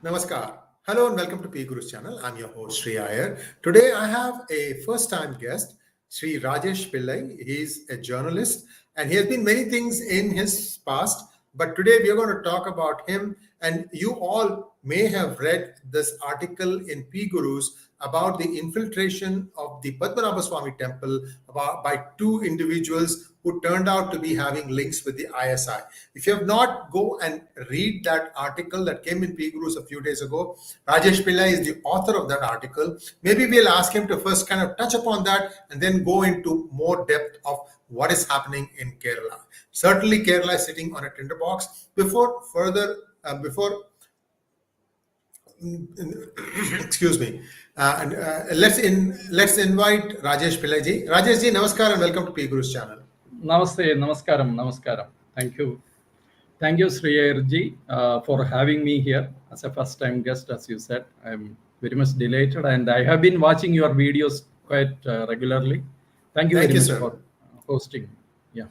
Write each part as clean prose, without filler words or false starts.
Namaskar. Hello and welcome to PGurus channel. I'm your host Sree Iyer. Today I have a first-time guest, Sree Rajesh Pillai. He's a journalist and he has been many things in his past. But today we are going to talk about him. And you all may have read this article in PGurus about the infiltration of the Padmanabhaswamy temple by two individuals who turned out to be having links with the ISI. If you have not, go and read that article that came in PGurus a few days ago. Rajesh Pillai is the author of that article. Maybe we'll ask him to first kind of touch upon that and then go into more depth of what is happening in Kerala. Certainly, Kerala is sitting on a tinderbox. Excuse me. Let's invite Rajesh Pillai ji. Rajesh ji, namaskar and welcome to PGurus channel. Namaste, namaskaram. Thank you, Sree ji, for having me here as a first-time guest. As you said, I'm very much delighted, and I have been watching your videos quite regularly. Thank you very much for hosting. Yeah.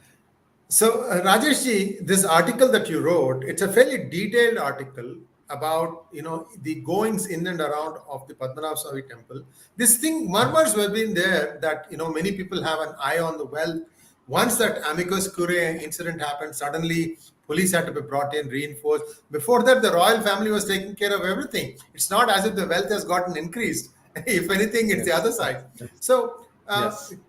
So, Rajesh ji, this article that you wrote, it's a fairly detailed article about the goings in and around of the Padmanabhaswamy temple. This thing, murmurs have been there that many people have an eye on the wealth. Once that amicus curiae incident happened, suddenly police had to be brought in, reinforced. Before that, the royal family was taking care of everything. It's not as if the wealth has gotten increased. If anything, it's the other side. So,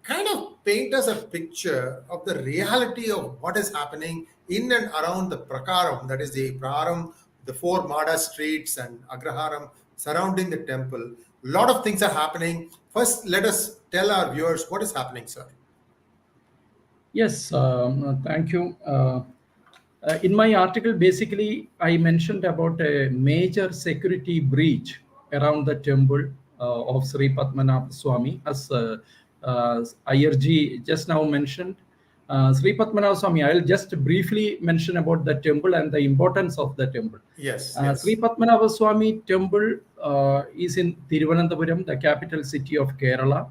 kind of paint us a picture of the reality of what is happening in and around the Prakaram, that is the Praharam, the four Mada streets and Agraharam surrounding the temple. A lot of things are happening. First, let us tell our viewers what is happening, sir. Yes, thank you. In my article, basically, I mentioned about a major security breach around the temple of Sree Padmanabhaswamy, as IRG just now mentioned. Sree Padmanabhaswamy, I'll just briefly mention about the temple and the importance of the temple. Yes. Sree Padmanabhaswamy temple is in Thiruvananthapuram, the capital city of Kerala,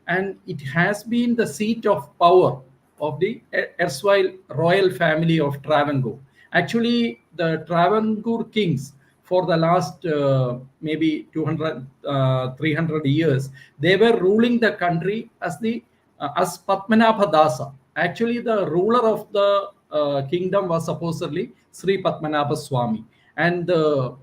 and it has been the seat of power of the erstwhile royal family of Travancore. Actually, the Travancore kings, for the last maybe 200, 300 years, they were ruling the country as Padmanabhadasa. Actually, the ruler of the kingdom was supposedly Sree Padmanabhaswamy. And the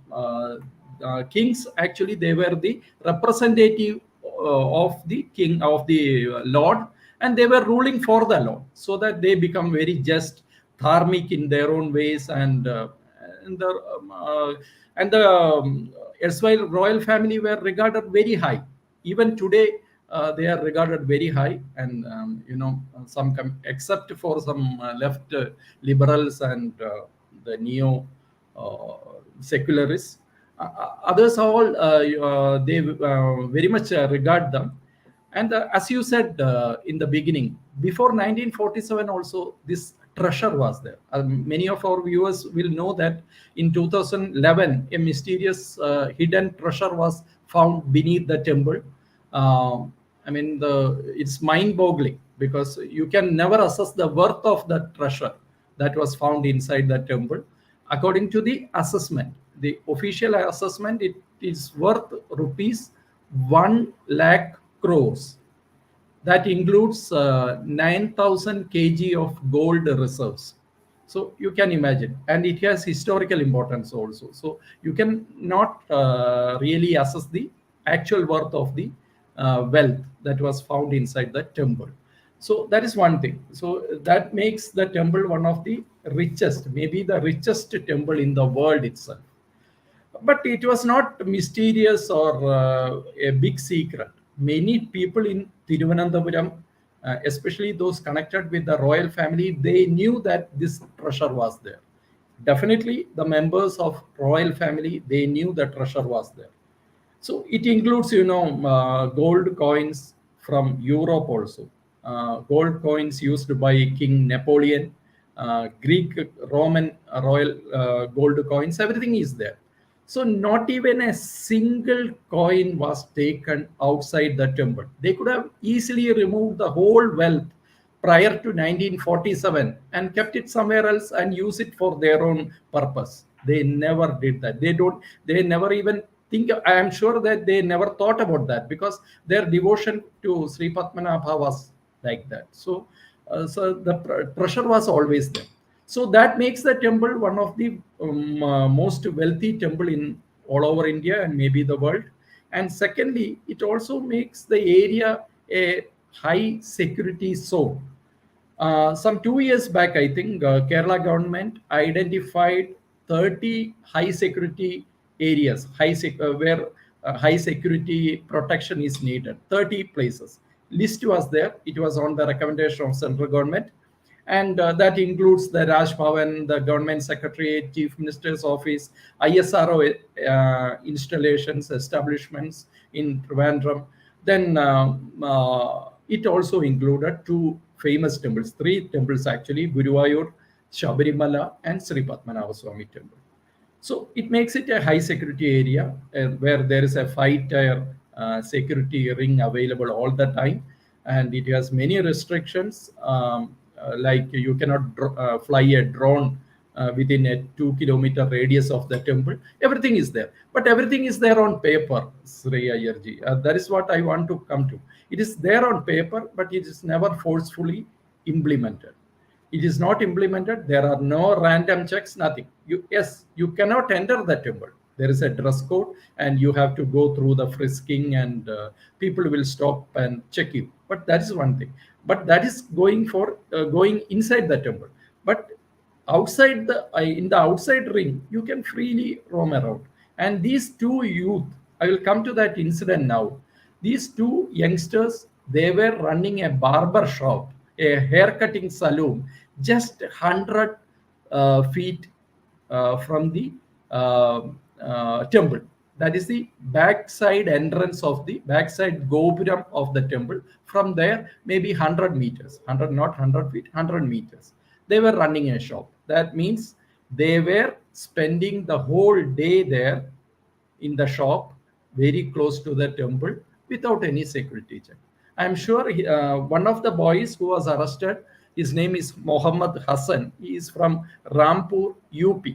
kings, actually, they were the representative of the king, of the Lord, and they were ruling for the Lord, so that they become very just, dharmic in their own ways, and the erstwhile royal family were regarded very high. Even today, they are regarded very high, and except for some left liberals and the neo secularists, others all they very much regard them. And as you said in the beginning, before 1947 also, this treasure was there. Many of our viewers will know that in 2011, a mysterious hidden treasure was found beneath the temple. It's mind-boggling, because you can never assess the worth of that treasure that was found inside the temple. According to the assessment, the official assessment, it is worth rupees 1 lakh crores. That includes 9,000 kg of gold reserves. So you can imagine, and it has historical importance also. So you can not really assess the actual worth of the wealth that was found inside the temple. So that is one thing. So that makes the temple one of the richest, maybe the richest temple in the world itself. But it was not mysterious or a big secret. Many people in Thiruvananthapuram, especially those connected with the royal family, they knew that this treasure was there. Definitely, the members of royal family, they knew the treasure was there. So it includes, gold coins from Europe also. Gold coins used by King Napoleon, Greek, Roman royal gold coins, everything is there. So not even a single coin was taken outside the temple. They could have easily removed the whole wealth prior to 1947 and kept it somewhere else and use it for their own purpose. They never did that. They never even think. I am sure that they never thought about that, because their devotion to Sree Padmanabha was like that. So the pressure was always there. So that makes the temple one of the most wealthy temple in all over India and maybe the world. And secondly, it also makes the area a high security zone. Some 2 years back, I think Kerala government identified 30 high security areas, where high security protection is needed. 30 places. List was there. It was on the recommendation of central government, and that includes the Raj Bhavan, the government secretariat, chief minister's office, ISRO installations, establishments in Trivandrum. Then it also included two famous temples, three temples actually: Guruvayur, Shabarimala, and Sree Padmanabhaswamy temple. So it makes it a high security area where there is a 5-tier security ring available all the time, and it has many restrictions. Like you cannot fly a drone within a 2-kilometer radius of the temple. Everything is there, but everything is there on paper, Sree Ayarji. That is what I want to come to. It is there on paper, but it is never forcefully implemented. It is not implemented. There are no random checks, nothing. You cannot enter the temple. There is a dress code, and you have to go through the frisking, and people will stop and check you. But that is one thing. But that is going inside the temple. But outside in the outside ring, you can freely roam around. And these two youth, I will come to that incident now. These two youngsters, they were running a barber shop, a haircutting salon, just 100 feet from the temple. That is the backside entrance of the backside gopuram of the temple. From there, maybe 100 meters, 100, not 100 feet, 100 meters. They were running a shop. That means they were spending the whole day there in the shop, very close to the temple, without any security check. I'm sure one of the boys who was arrested, his name is Mohammed Hassan. He is from Rampur, UP.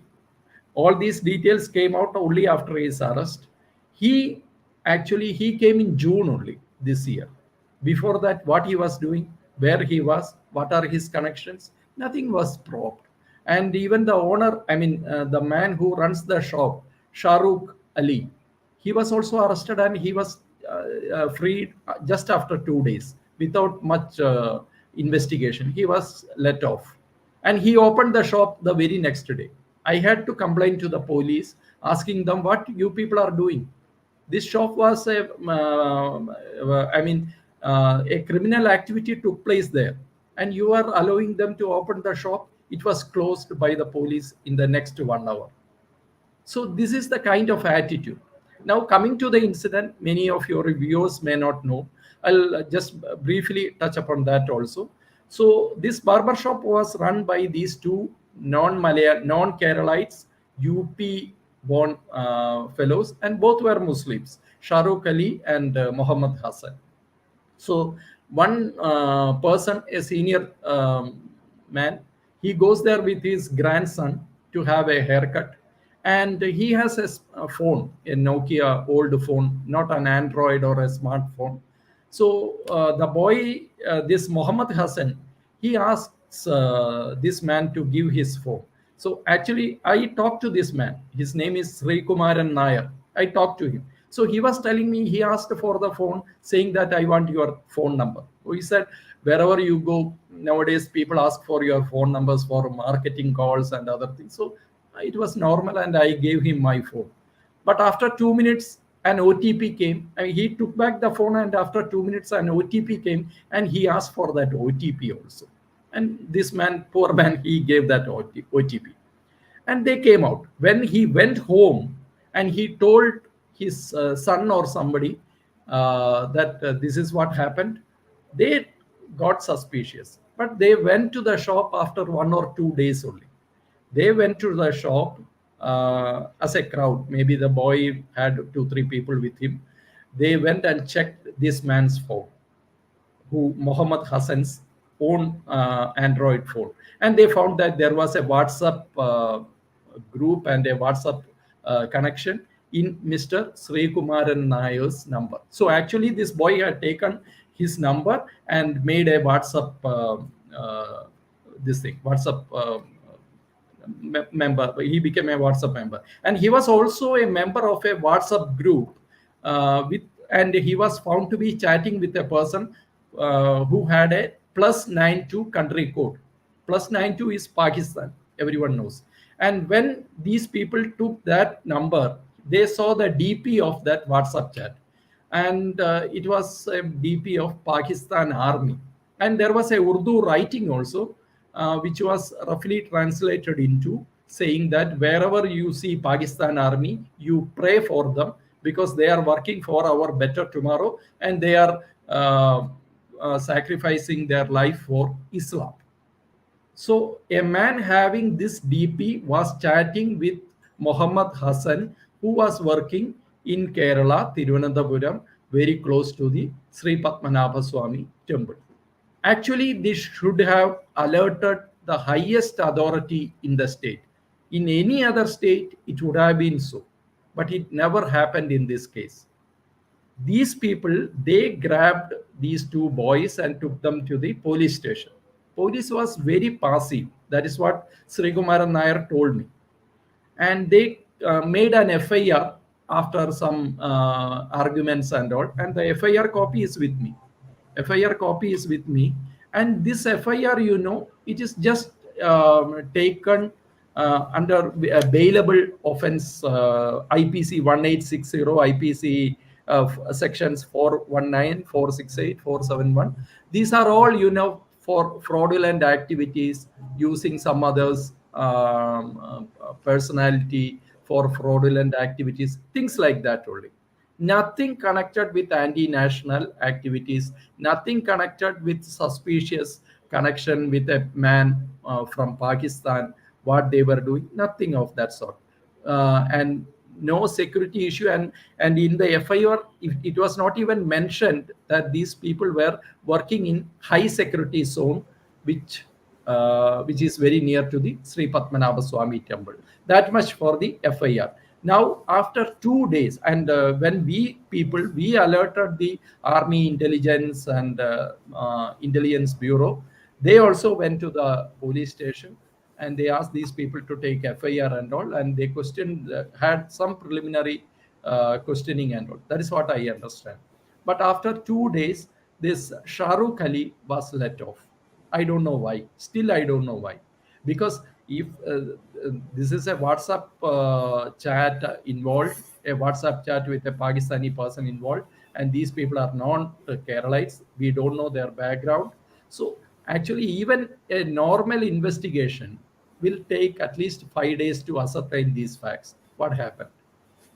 All these details came out only after his arrest. He came in June only this year. Before that, what he was doing, where he was, what are his connections, nothing was probed. And even the owner, the man who runs the shop, Shahrukh Ali, he was also arrested, and he was freed just after 2 days without much investigation. He was let off, and he opened the shop the very next day. I had to complain to the police, asking them, what you people are doing. This shop was a criminal activity took place there, and you are allowing them to open the shop. It was closed by the police in the next 1 hour. So this is the kind of attitude. Now, coming to the incident, many of your viewers may not know. I'll just briefly touch upon that also. So this barber shop was run by these two non-Keralites, UP-born fellows, and both were Muslims, Shahrukh Ali and Mohammed Hassan. So one person, a senior man, he goes there with his grandson to have a haircut. And he has a phone, a Nokia old phone, not an Android or a smartphone. So the boy, this Mohammed Hassan, he asks this man to give his phone. So actually, I talked to this man. His name is Sree Kumaran Nair. I talked to him. So he was telling me, he asked for the phone, saying that I want your phone number. So he said, wherever you go, nowadays people ask for your phone numbers for marketing calls and other things. So it was normal, and I gave him my phone. But after 2 minutes, an OTP came. He took back the phone, and after 2 minutes, an OTP came, and he asked for that OTP also. And this man, poor man, he gave that OTP. And they came out. When he went home and he told his son or somebody that this is what happened, they got suspicious. But they went to the shop after 1 or 2 days only. They went to the shop as a crowd. Maybe the boy had 2-3 people with him. They went and checked this man's phone, who Mohammed Hassan's own Android phone. And they found that there was a WhatsApp group and a WhatsApp connection in Mr. Sree Padmanabh Nair's number. So actually, this boy had taken his number and made a WhatsApp WhatsApp member. He became a WhatsApp member, and he was also a member of a WhatsApp group and he was found to be chatting with a person who had a +92 country code. +92 is Pakistan, everyone knows. And when these people took that number, they saw the DP of that WhatsApp chat, and it was a DP of Pakistan Army, and there was a Urdu writing also, which was roughly translated into saying that wherever you see Pakistan Army, you pray for them because they are working for our better tomorrow, and they are sacrificing their life for Islam. So a man having this DP was chatting with Muhammad Hassan, who was working in Kerala, Thiruvananthapuram, very close to the Sree Padmanabhaswamy temple. Actually, this should have alerted the highest authority in the state. In any other state, it would have been so, but it never happened in this case. These people, they grabbed these two boys and took them to the police station. Police was very passive. That is what Sree Padmanabh Nair told me. And they made an FIR after some arguments and all, and the FIR copy is with me. FIR copy is with me, and this FIR, it is just taken under a bailable offense, IPC 1860, IPC sections 419, 468, 471. These are all, for fraudulent activities, using some others' personality for fraudulent activities, things like that only. Nothing connected with anti-national activities, nothing connected with suspicious connection with a man from Pakistan, what they were doing, nothing of that sort. And no security issue. And in the FIR, it was not even mentioned that these people were working in high security zone, which is very near to the Sree Padmanabhaswamy temple. That much for the FIR. Now, after 2 days, and when we alerted the Army Intelligence and Intelligence Bureau, they also went to the police station and they asked these people to take FIR and all, and they had some preliminary questioning and all. That is what I understand. But after 2 days, this Shahrukh Ali was let off. I don't know why. Still, I don't know why. Because if this is a WhatsApp chat involved, a WhatsApp chat with a Pakistani person involved, and these people are non-Keralites, we don't know their background. So actually, even a normal investigation will take at least 5 days to ascertain these facts. What happened?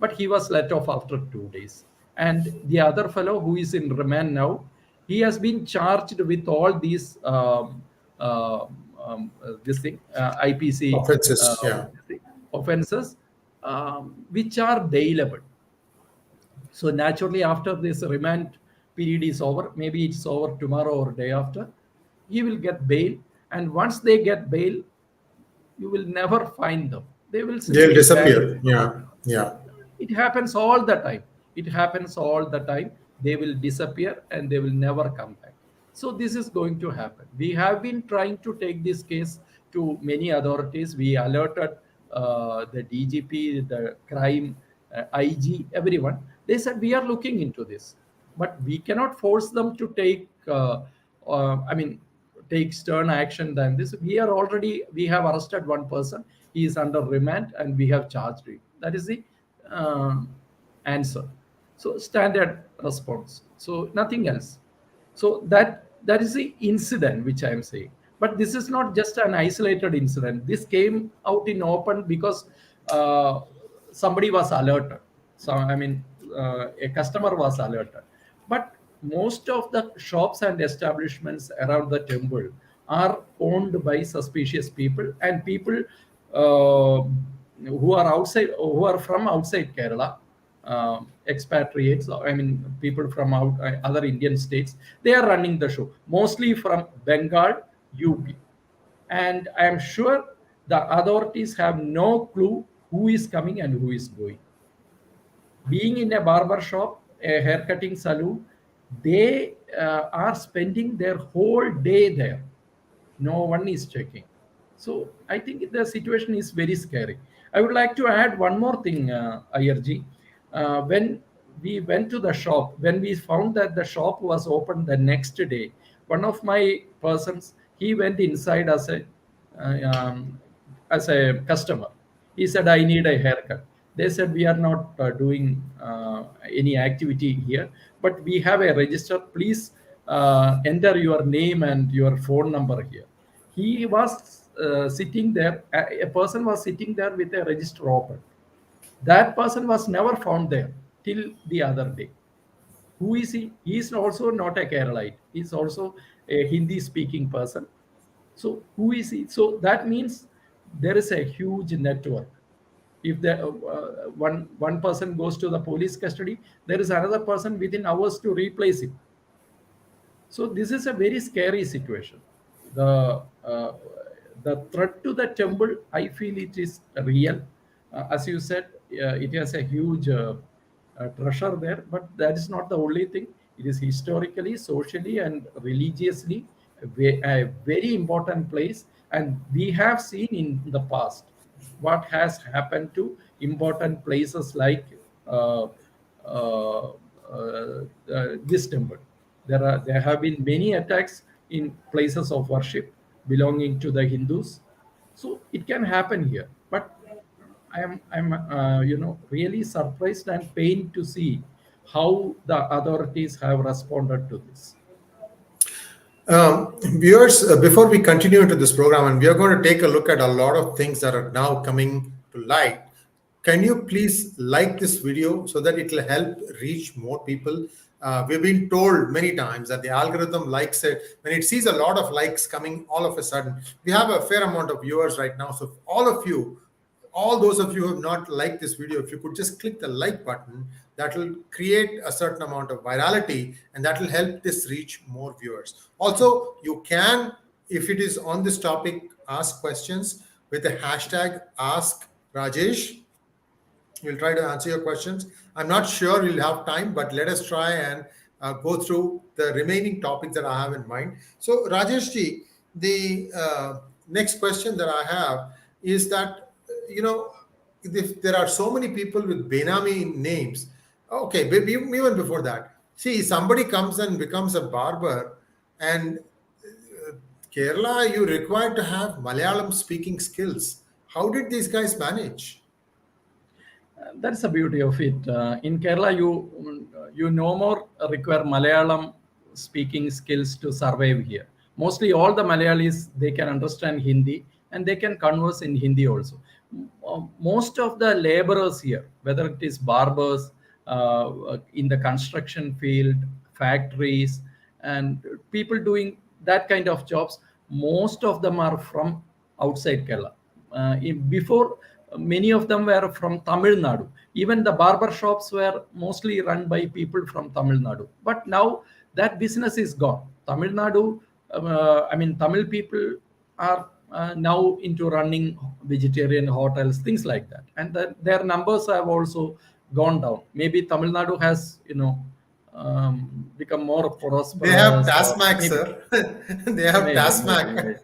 But he was let off after 2 days. And the other fellow who is in remand now, he has been charged with all these IPC offenses, offenses, which are bailable. So naturally, after this remand period is over, maybe it's over tomorrow or day after, he will get bail. And once they get bail, you will never find them. They'll disappear. Yeah. It happens all the time. They will disappear and they will never come back. So this is going to happen. We have been trying to take this case to many authorities. We alerted the DGP, the crime, IG, everyone. They said, we are looking into this. But we cannot force them to take stern action than this. We have arrested one person. He is under remand and we have charged him. That is the answer. So standard response. So nothing else. So that is the incident which I am saying. But this is not just an isolated incident. This came out in open because somebody was alerted. So a customer was alerted. But most of the shops and establishments around the temple are owned by suspicious people and people who are from outside Kerala. Expatriates, people from other Indian states, they are running the show, mostly from Bengal, UP. And I am sure the authorities have no clue who is coming and who is going. Being in a barber shop, a haircutting salon, they are spending their whole day there. No one is checking. So I think the situation is very scary. I would like to add one more thing, IRG. When we went to the shop, when we found that the shop was open the next day, one of my persons, he went inside uh, um, as a customer. He said, I need a haircut. They said, we are not doing any activity here, but we have a register. Please enter your name and your phone number here. He was sitting there, a person was sitting there with a register open. That person was never found there till the other day. Who is he? He is also not a Keralite. He is also a Hindi speaking person. So who is he? So that means there is a huge network. If the one person goes to the police custody, there is another person within hours to replace him. So this is a very scary situation. The uh, the threat to the temple, I feel it is real. As you said, it has a huge treasure there, but that is not the only thing. It is historically, socially, and religiously a very important place. And we have seen in the past what has happened to important places like uh, uh, this temple. There have been many attacks in places of worship belonging to the Hindus, so it can happen here. But I'm really surprised and pained to see how the authorities have responded to this. Viewers, before we continue into this program, and we are going to take a look at a lot of things that are now coming to light, can you please like this video so that it will help reach more people? We've been told many times that the algorithm likes it when it sees a lot of likes coming all of a sudden. We have a fair amount of viewers right now. So all those of you who have not liked this video, if you could just click the like button, that will create a certain amount of virality and that will help this reach more viewers. Also, you can, if it is on this topic, ask questions with the hashtag Ask Rajesh. We'll try to answer your questions. I'm not sure we'll have time, but let us try and go through the remaining topics that I have in mind. So, Rajesh ji, the next question that I have is that, if there are so many people with Benami names, okay, even before that, see, somebody comes and becomes a barber, and Kerala, you required to have Malayalam speaking skills. How did these guys manage? That's the beauty of it. In Kerala, you no more require Malayalam speaking skills to survive here. Mostly all the Malayalis, they can understand Hindi and they can converse in Hindi also. Most of the laborers here, whether it is barbers, in the construction field, factories, and people doing that kind of jobs, most of them are from outside Kerala. Before, many of them were from Tamil Nadu. Even the barber shops were mostly run by people from Tamil Nadu. But now that business is gone. Tamil Nadu, Tamil people are now into running vegetarian hotels, things like that. And their numbers have also gone down. Maybe Tamil Nadu has, become more They have prosperous, or Tasmac, maybe. sir. They have Maybe. Tasmac.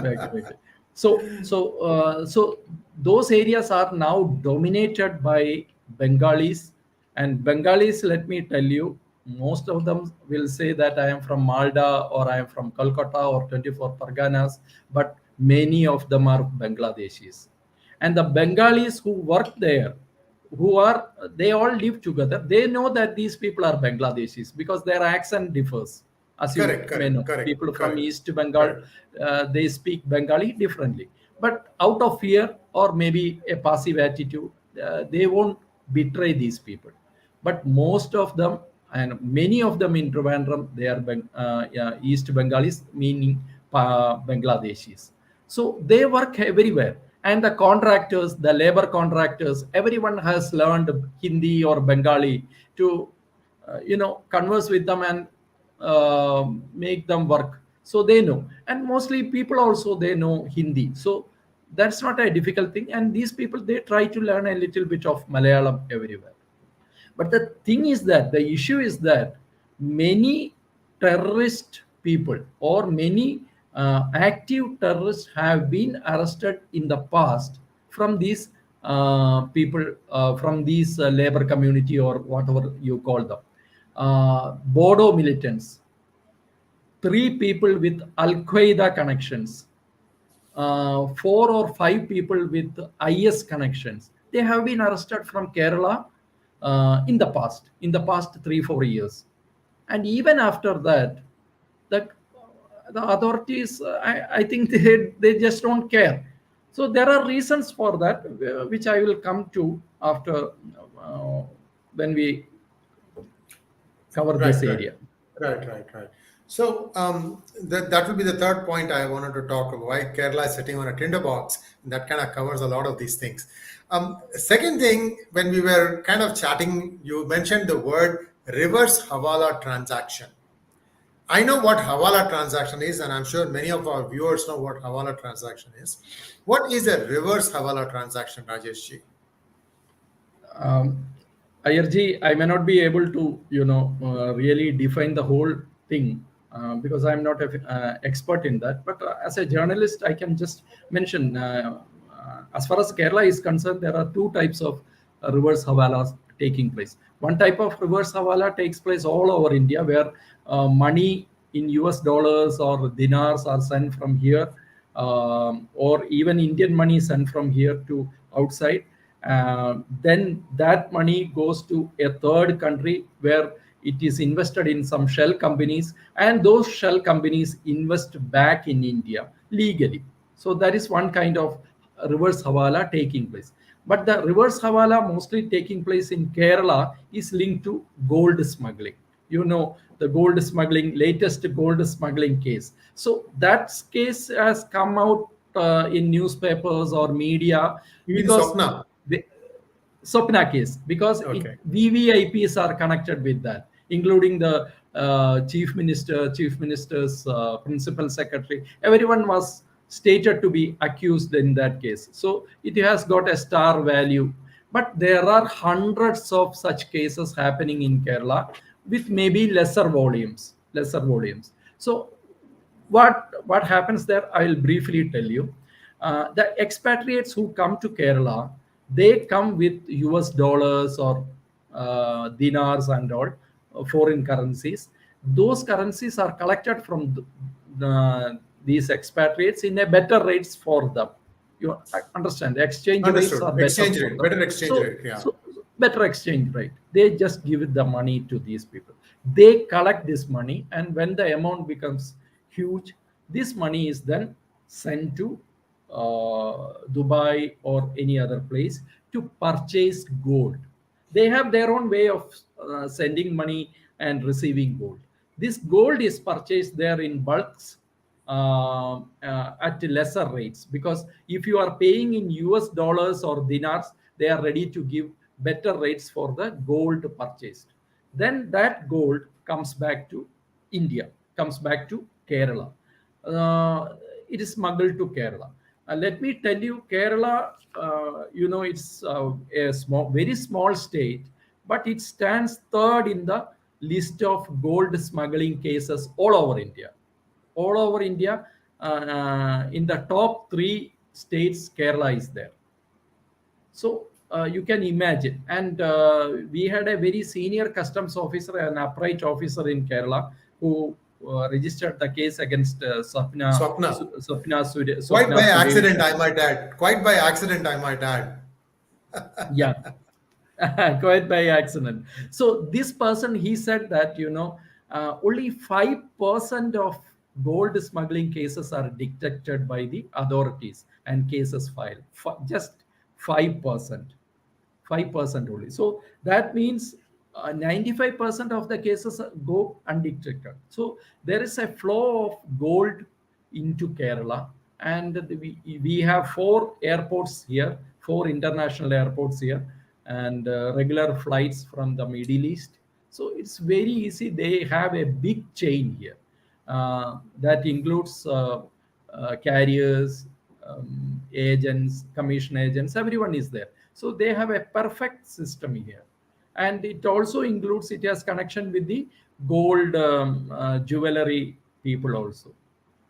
Right. So those areas are now dominated by Bengalis, and Bengalis, let me tell you, most of them will say that I am from Malda or I am from Kolkata or 24 Parganas, but many of them are Bangladeshis. And the Bengalis who work there, they all live together, they know that these people are Bangladeshis because their accent differs. As you Correct, may correct, know, correct, people from correct, East Bengal, correct. they speak Bengali differently, but out of fear or maybe a passive attitude, they won't betray these people. But most of them, and many of them in Trivandrum, they are East Bengalis, meaning Bangladeshis. So they work everywhere. And the contractors, the labor contractors, everyone has learned Hindi or Bengali to, converse with them and make them work. So they know. And mostly people also, they know Hindi. So That's not a difficult thing. And these people, they try to learn a little bit of Malayalam everywhere. But the thing is that the issue is that many terrorist people or many active terrorists have been arrested in the past from these people, from these labor community or whatever you call them. Bodo militants, 3 people with Al-Qaeda connections, 4 or 5 people with IS connections. They have been arrested from Kerala in the past 3-4 years, and even after that, the the authorities, I think they just don't care. So there are reasons for that, which I will come to after when we cover Right, this right, area. right. So that will be the third point I wanted to talk about. Why Kerala is sitting on a tinderbox. That kind of covers a lot of these things. Second thing, when we were kind of chatting, you mentioned the word reverse Hawala transaction. I know what Hawala transaction is, and I'm sure many of our viewers know what Hawala transaction is. What is a reverse Hawala transaction, Rajesh ji? um, IRG, I may not be able to, really define the whole thing because I'm not an expert in that. But as a journalist, I can just mention, as far as Kerala is concerned, there are 2 types of reverse Havalas taking place. One type of reverse Havala takes place all over India, where money in US dollars or dinars are sent from here, or even Indian money sent from here to outside. Then that money goes to a third country where it is invested in some shell companies, and those shell companies invest back in India legally. So that is one kind of reverse Hawala taking place. But the reverse Hawala mostly taking place in Kerala is linked to gold smuggling. The gold smuggling, latest gold smuggling case. So that case has come out in newspapers or media You mean because Swapna? the Sopna case, because Okay. VVIPs are connected with that, including the chief minister, chief minister's principal secretary. Everyone was stated to be accused in that case. So it has got a star value. But there are hundreds of such cases happening in Kerala with maybe lesser volumes. So what happens there, I will briefly tell you. The expatriates who come to Kerala, they come with US dollars or dinars and all, foreign currencies. Those currencies are collected from these expatriates in a better rates for them. You understand, the exchange rates are Understood. better Exchange for rate, them. better exchange rate. Yeah. So better exchange rate, they just give it the money to these people. They collect this money, and when the amount becomes huge, this money is then sent to Dubai or any other place to purchase gold. They have their own way of sending money and receiving gold. This gold is purchased there in bulks at lesser rates, because if you are paying in US dollars or dinars, they are ready to give better rates for the gold purchased. Then that gold comes back to India, comes back to Kerala. It is smuggled to Kerala. Let me tell you, Kerala, it's a very small state, but it stands third in the list of gold smuggling cases all over India. All over India, in the top 3 states, Kerala is there. So you can imagine. And we had a very senior customs officer, an upright officer in Kerala, who registered the case against Swapna. Quite Swapna by accident, Suresh. I might add. Quite by accident, I might add. Yeah. Quite by accident. So this person, he said that only 5% of gold smuggling cases are detected by the authorities and cases filed. Just 5%. 5% only. So that means 95% of the cases go undetected. So there is a flow of gold into Kerala, and we have 4 airports here, 4 international airports here, and regular flights from the Middle East. So it's very easy. They have a big chain here that includes carriers, agents, commission agents, everyone is there. So they have a perfect system here. And it also includes, it has connection with the gold jewelry people also.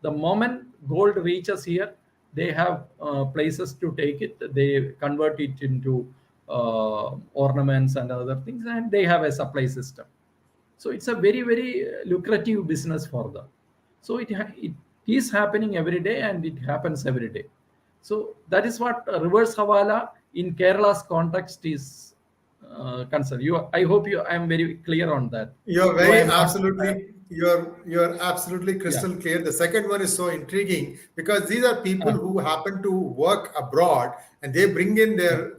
The moment gold reaches here, they have places to take it. They convert it into ornaments and other things, and they have a supply system. So it's a very, very lucrative business for them. So it is happening every day, and it happens every day. So that is what reverse Hawala in Kerala's context is concerned. I hope I am very clear on that. You're So I very am not- absolutely you're absolutely crystal clear. The second one is so intriguing because these are people who happen to work abroad and they bring in their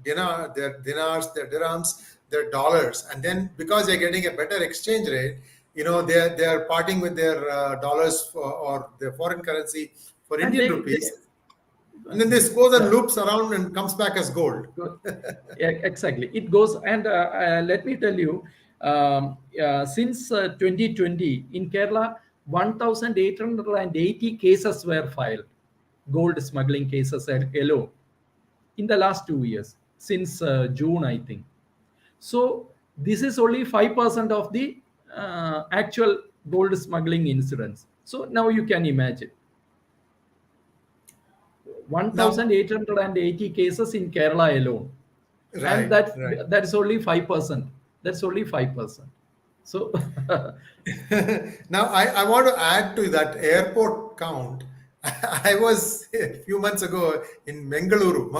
dinars, their dirhams, their dollars, and then because they're getting a better exchange rate, they're parting with their dollars or their foreign currency for And Indian they- rupees. And then this goes and loops around and comes back as gold. Yeah, exactly. It goes, and let me tell you, since 2020 in Kerala, 1,880 cases were filed, gold smuggling cases alone, in the last 2 years, since June, I think. So this is only 5% of the actual gold smuggling incidents. So now you can imagine. 1,880 cases in Kerala alone. Right, And right. that's only 5%. That's only 5%. So Now, I want to add to that airport count. I was a few months ago in Mangaluru.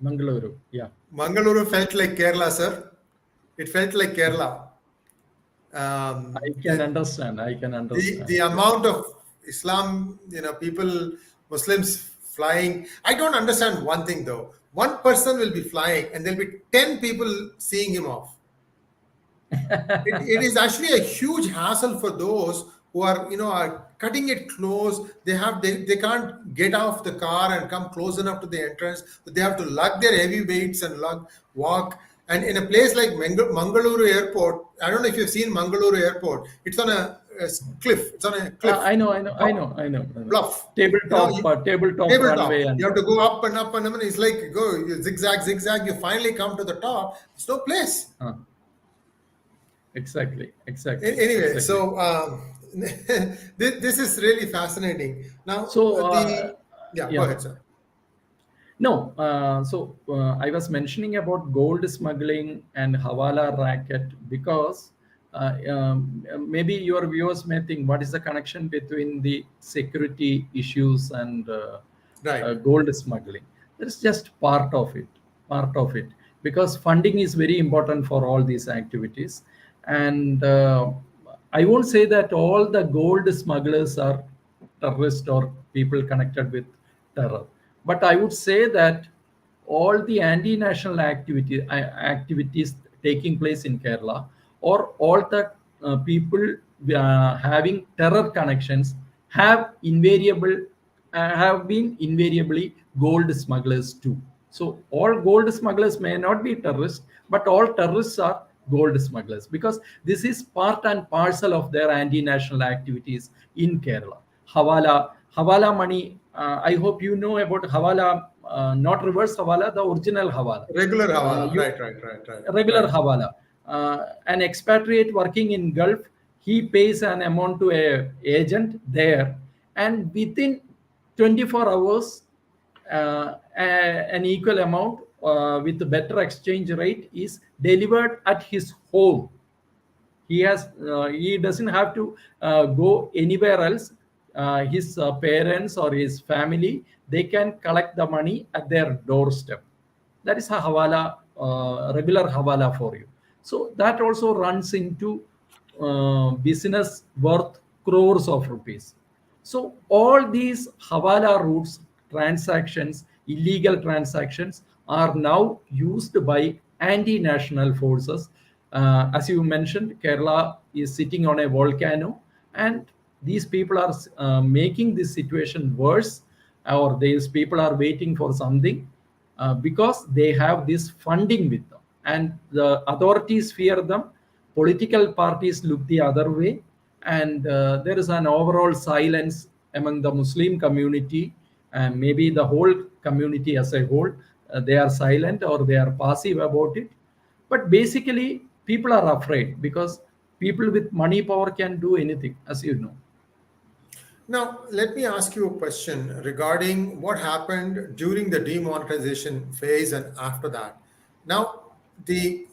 Mangaluru, yeah. Mangaluru felt like Kerala, sir. It felt like Kerala. I can understand. I can understand. The amount of Islam, people, Muslims flying. I don't understand one thing though. One person will be flying and there'll be 10 people seeing him off. It is actually a huge hassle for those who are cutting it close. They can't get off the car and come close enough to the entrance. They have to lug their heavy weights and walk. And in a place like Mangaluru Airport, I don't know if you've seen Mangaluru Airport. It's on a cliff. It's on a cliff. I know. Bluff. Tabletop runway. And You have to go up and up and up. And it's like you zigzag. You finally come to the top. There's no place. Exactly. Anyway, exactly. so this is really fascinating. Now, So, go ahead, sir. No, I was mentioning about gold smuggling and Hawala racket because maybe your viewers may think, what is the connection between the security issues and Right. gold smuggling? That is just part of it, because funding is very important for all these activities. And I won't say that all the gold smugglers are terrorists or people connected with terror. But I would say that all the anti-national activities taking place in Kerala, or all the people having terror connections, have been invariably gold smugglers too. So all gold smugglers may not be terrorists, but all terrorists are gold smugglers, because this is part and parcel of their anti-national activities in Kerala. Hawala money. I hope you know about Hawala, not reverse Hawala, the original Hawala. Regular Hawala. Right. Regular Right. Hawala. An expatriate working in Gulf, he pays an amount to a agent there, and within 24 hours, an equal amount with a better exchange rate is delivered at his home. He doesn't have to go anywhere else. His parents or his family, they can collect the money at their doorstep. That is a Hawala, regular Hawala for you. So that also runs into business worth crores of rupees. So all these Hawala routes, transactions, illegal transactions, are now used by anti-national forces. As you mentioned, Kerala is sitting on a volcano, and these people are making this situation worse, or these people are waiting for something because they have this funding with them, and the authorities fear them. Political parties look the other way, and there is an overall silence among the Muslim community and maybe the whole community as a whole, they are silent or they are passive about it. But basically, people are afraid because people with money power can do anything, as you know. Now, let me ask you a question regarding what happened during the demonetization phase and after that. Now, the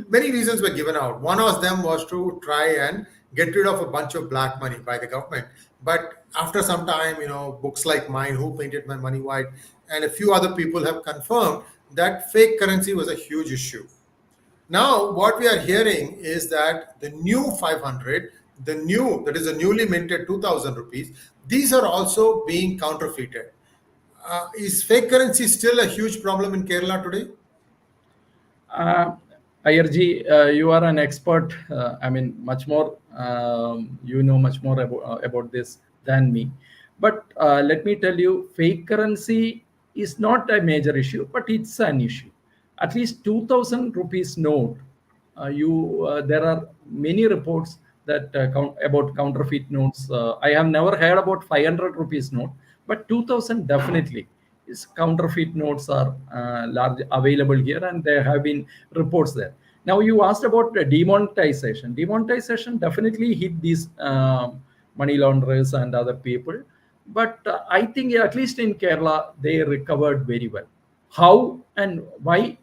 many reasons were given out. One of them was to try and get rid of a bunch of black money by the government. But after some time, books like mine, Who Painted My Money White, and a few other people have confirmed that fake currency was a huge issue. Now, what we are hearing is that the new 500, that is the newly minted 2000 rupees, these are also being counterfeited. Is fake currency still a huge problem in Kerala today? Uh, IRG, you are an expert. I mean, much more, you know much more about this than me. But let me tell you, fake currency is not a major issue, but it's an issue. At least 2000 rupees note, there are many reports that about counterfeit notes. I have never heard about 500 rupees note, but 2000 definitely is counterfeit notes are large available here, and there have been reports there. Now you asked about demonetization. Demonetization definitely hit these money launderers and other people, but I think at least in Kerala they recovered very well. How and why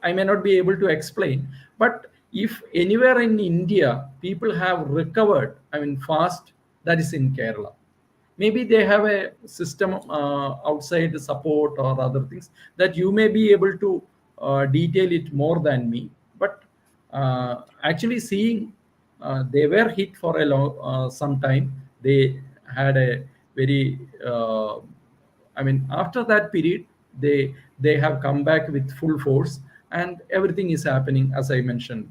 I may not be able to explain, but if anywhere in India people have recovered, I mean fast, that is in Kerala. Maybe they have a system outside support or other things that you may be able to detail it more than me. But actually seeing they were hit for a long some time. They had a very I mean after that period they have come back with full force, and everything is happening as I mentioned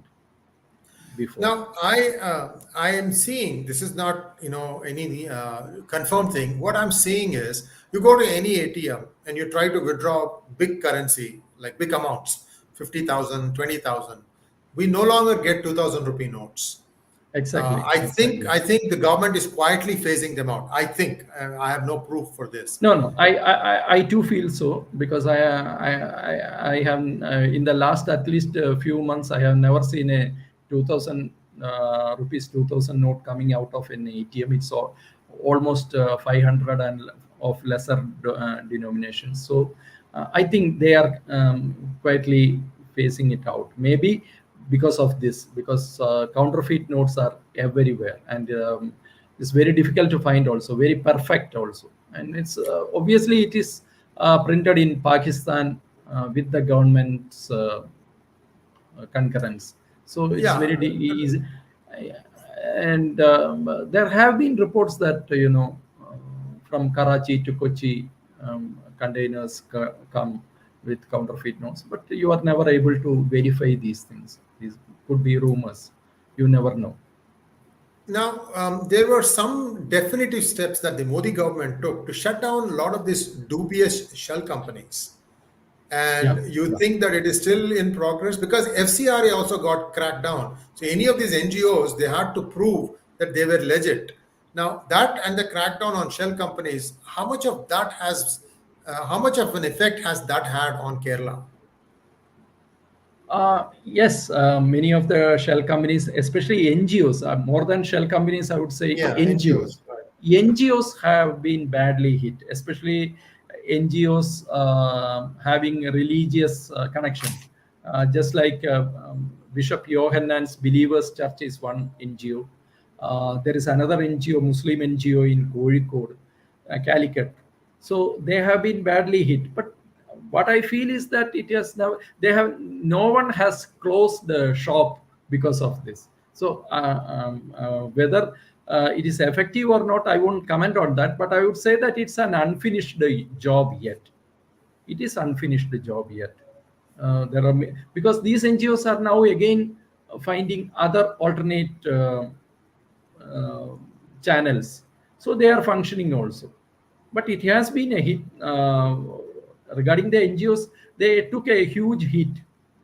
before. Now, I am seeing, this is not any confirmed thing. What I'm seeing is you go to any ATM and you try to withdraw big currency, like big amounts, 50,000, 20,000. We no longer get 2000 rupee notes. Exactly. I think the government is quietly phasing them out. I think I have no proof for this. No. I too feel so, because I have in the last at least a few months I have never seen a 2000 rupees 2000 note coming out of an ATM. It's almost 500 and of lesser denominations. So I think they are quietly phasing it out. Maybe because of this, because counterfeit notes are everywhere, and it's very difficult to find, also very perfect also, and it's obviously it is printed in Pakistan with the government's concurrence, so it's Yeah. very easy. And there have been reports that from Karachi to Kochi containers come with counterfeit notes, but you are never able to verify these things. These could be rumors. You never know. Now, there were some definitive steps that the Modi government took to shut down a lot of these dubious shell companies. Yeah. And you think that it is still in progress? Because FCRA also got cracked down. So any of these NGOs, they had to prove that they were legit. Now, that and the crackdown on shell companies, how much of that how much of an effect has that had on Kerala? Yes, many of the shell companies, especially NGOs, more than shell companies, I would say Yeah, NGOs. NGOs. Right. NGOs have been badly hit, especially NGOs having religious connections. Just like Bishop Johannan's Believers Church is one NGO. There is another NGO, Muslim NGO in Kozhikode, Calicut. So they have been badly hit. But what I feel is that it has now no one has closed the shop because of this. So whether it is effective or not, I won't comment on that. But I would say that it's an unfinished job yet. It is unfinished job yet. There are because these NGOs are now again finding other alternate channels, so they are functioning also. But it has been a hit regarding the NGOs. They took a huge hit,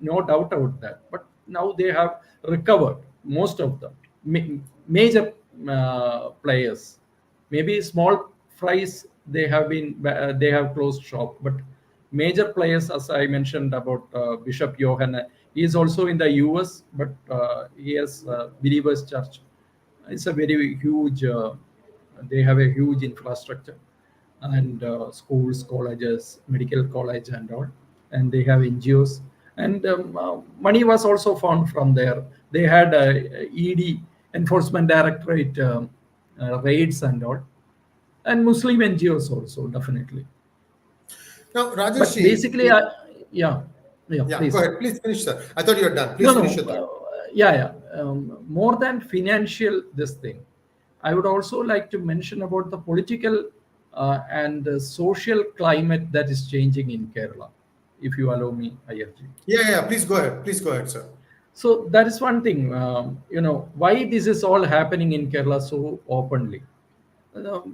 no doubt about that. But now they have recovered, most of them, major players. Maybe small fries, they have closed shop. But major players, as I mentioned about Bishop Johann, he is also in the US, but he has Believers Church. It's a very huge. They have a huge infrastructure and schools, colleges, medical college, and all, and they have NGOs. And money was also found from there. They had ED, Enforcement Directorate raids and all, and Muslim NGOs also definitely. Now, Rajesh But basically, yeah, yeah, go please. ahead. Please finish, sir. I thought you were done. Please No, finish your thought. yeah. More than financial, this thing, I would also like to mention about the political and social climate that is changing in Kerala, if you allow me, IRG. Yeah. Please go ahead. Please go ahead, sir. So that is one thing, why this is all happening in Kerala so openly.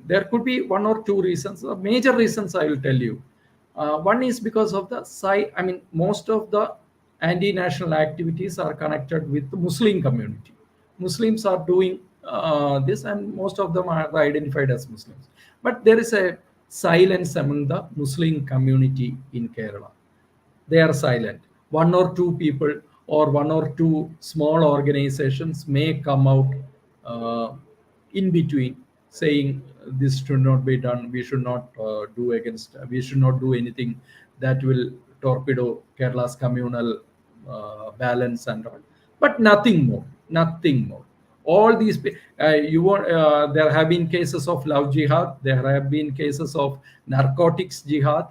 There could be one or two reasons. Major reasons I will tell you. One is because of the most of the anti-national activities are connected with the Muslim community. Muslims are doing this, and most of them are identified as Muslims. But there is a silence among the Muslim community in Kerala. They are silent. One or two people or one or two small organizations may come out in between saying this should not be done, we should not we should not do anything that will torpedo Kerala's communal balance and all, but nothing more, nothing more. All these there have been cases of love jihad, there have been cases of narcotics jihad,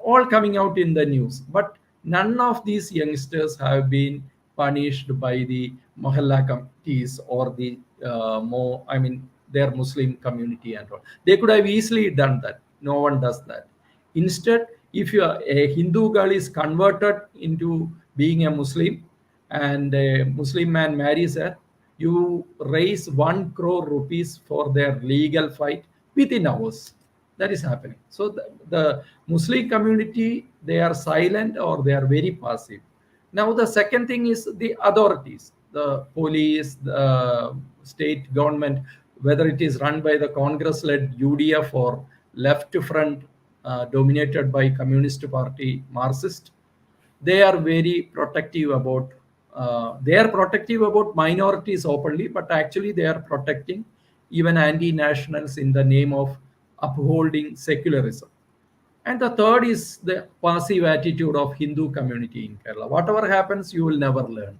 all coming out in the news, but none of these youngsters have been punished by the mohalla committees or the their Muslim community and all. They could have easily done that. No one does that. Instead, if a Hindu girl is converted into being a Muslim and a Muslim man marries her, you raise 1 crore rupees for their legal fight within hours. That is happening. So the Muslim community, they are silent or they are very passive. Now the second thing is the authorities, the police, the state government, whether it is run by the Congress-led UDF or left front dominated by Communist Party, Marxist, they are very protective about minorities openly, but actually they are protecting even anti-nationals in the name of upholding secularism. And the third is the passive attitude of Hindu community in Kerala. Whatever happens, you will never learn.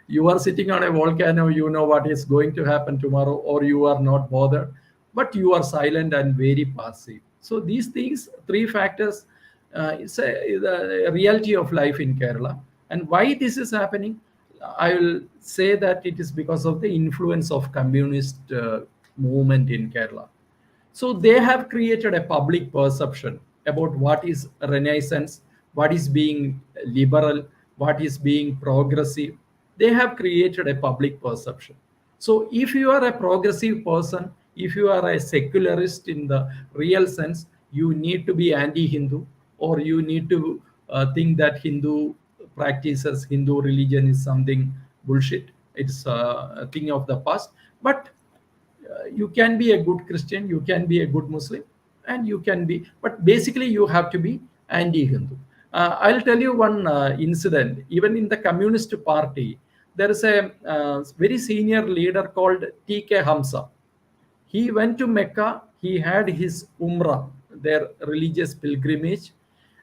You are sitting on a volcano, you know what is going to happen tomorrow, or you are not bothered, but you are silent and very passive. So these things, three factors, it's a reality of life in Kerala. And why this is happening, I will say that it is because of the influence of communist movement in Kerala. So they have created a public perception about what is Renaissance, what is being liberal, what is being progressive. They have created a public perception. So if you are a progressive person, if you are a secularist in the real sense, you need to be anti-Hindu, or you need to think that Hindu practices, Hindu religion is something bullshit. It's a thing of the past. But you can be a good Christian, you can be a good Muslim, and you can be, but basically you have to be anti-Hindu. I'll tell you one incident. Even in the Communist Party, there is a very senior leader called T.K. Hamza. He went to Mecca, he had his Umrah, their religious pilgrimage,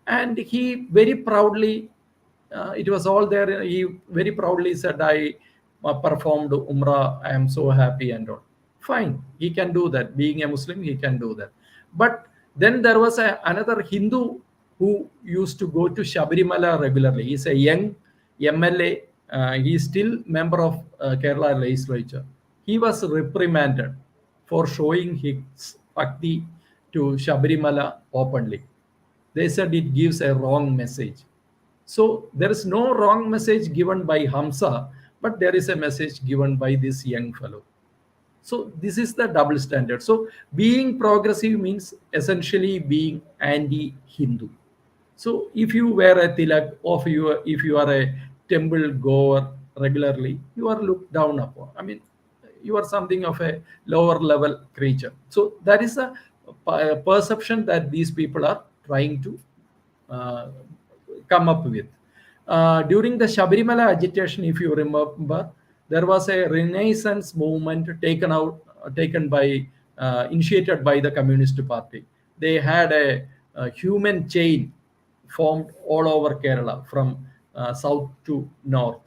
and he very proudly, it was all there, he very proudly said, I performed Umrah, I am so happy and all. Fine, he can do that. Being a Muslim, he can do that. But then there was another Hindu who used to go to Shabarimala regularly. He's a young MLA. He's still member of Kerala legislature. He was reprimanded for showing his bhakti to Shabarimala openly. They said it gives a wrong message. So there is no wrong message given by Hamza, but there is a message given by this young fellow. So this is the double standard. So being progressive means essentially being anti-Hindu. So if you wear a tilak, or if you are a temple goer regularly, you are looked down upon. I mean, you are something of a lower level creature. So that is a perception that these people are trying to come up with. During the Shabarimala agitation, if you remember, there was a Renaissance movement initiated by the Communist Party. They had a human chain formed all over Kerala from south to north.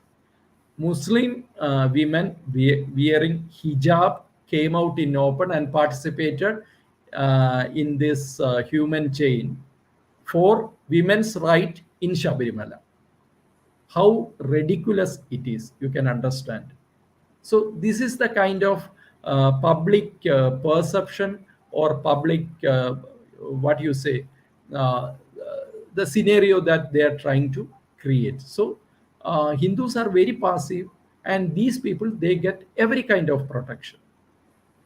Muslim women wearing hijab came out in open and participated in this human chain for women's right in Shabarimala. How ridiculous it is, you can understand. So this is the kind of public perception or public what you say the scenario that they are trying to create. So Hindus are very passive, and these people, they get every kind of protection.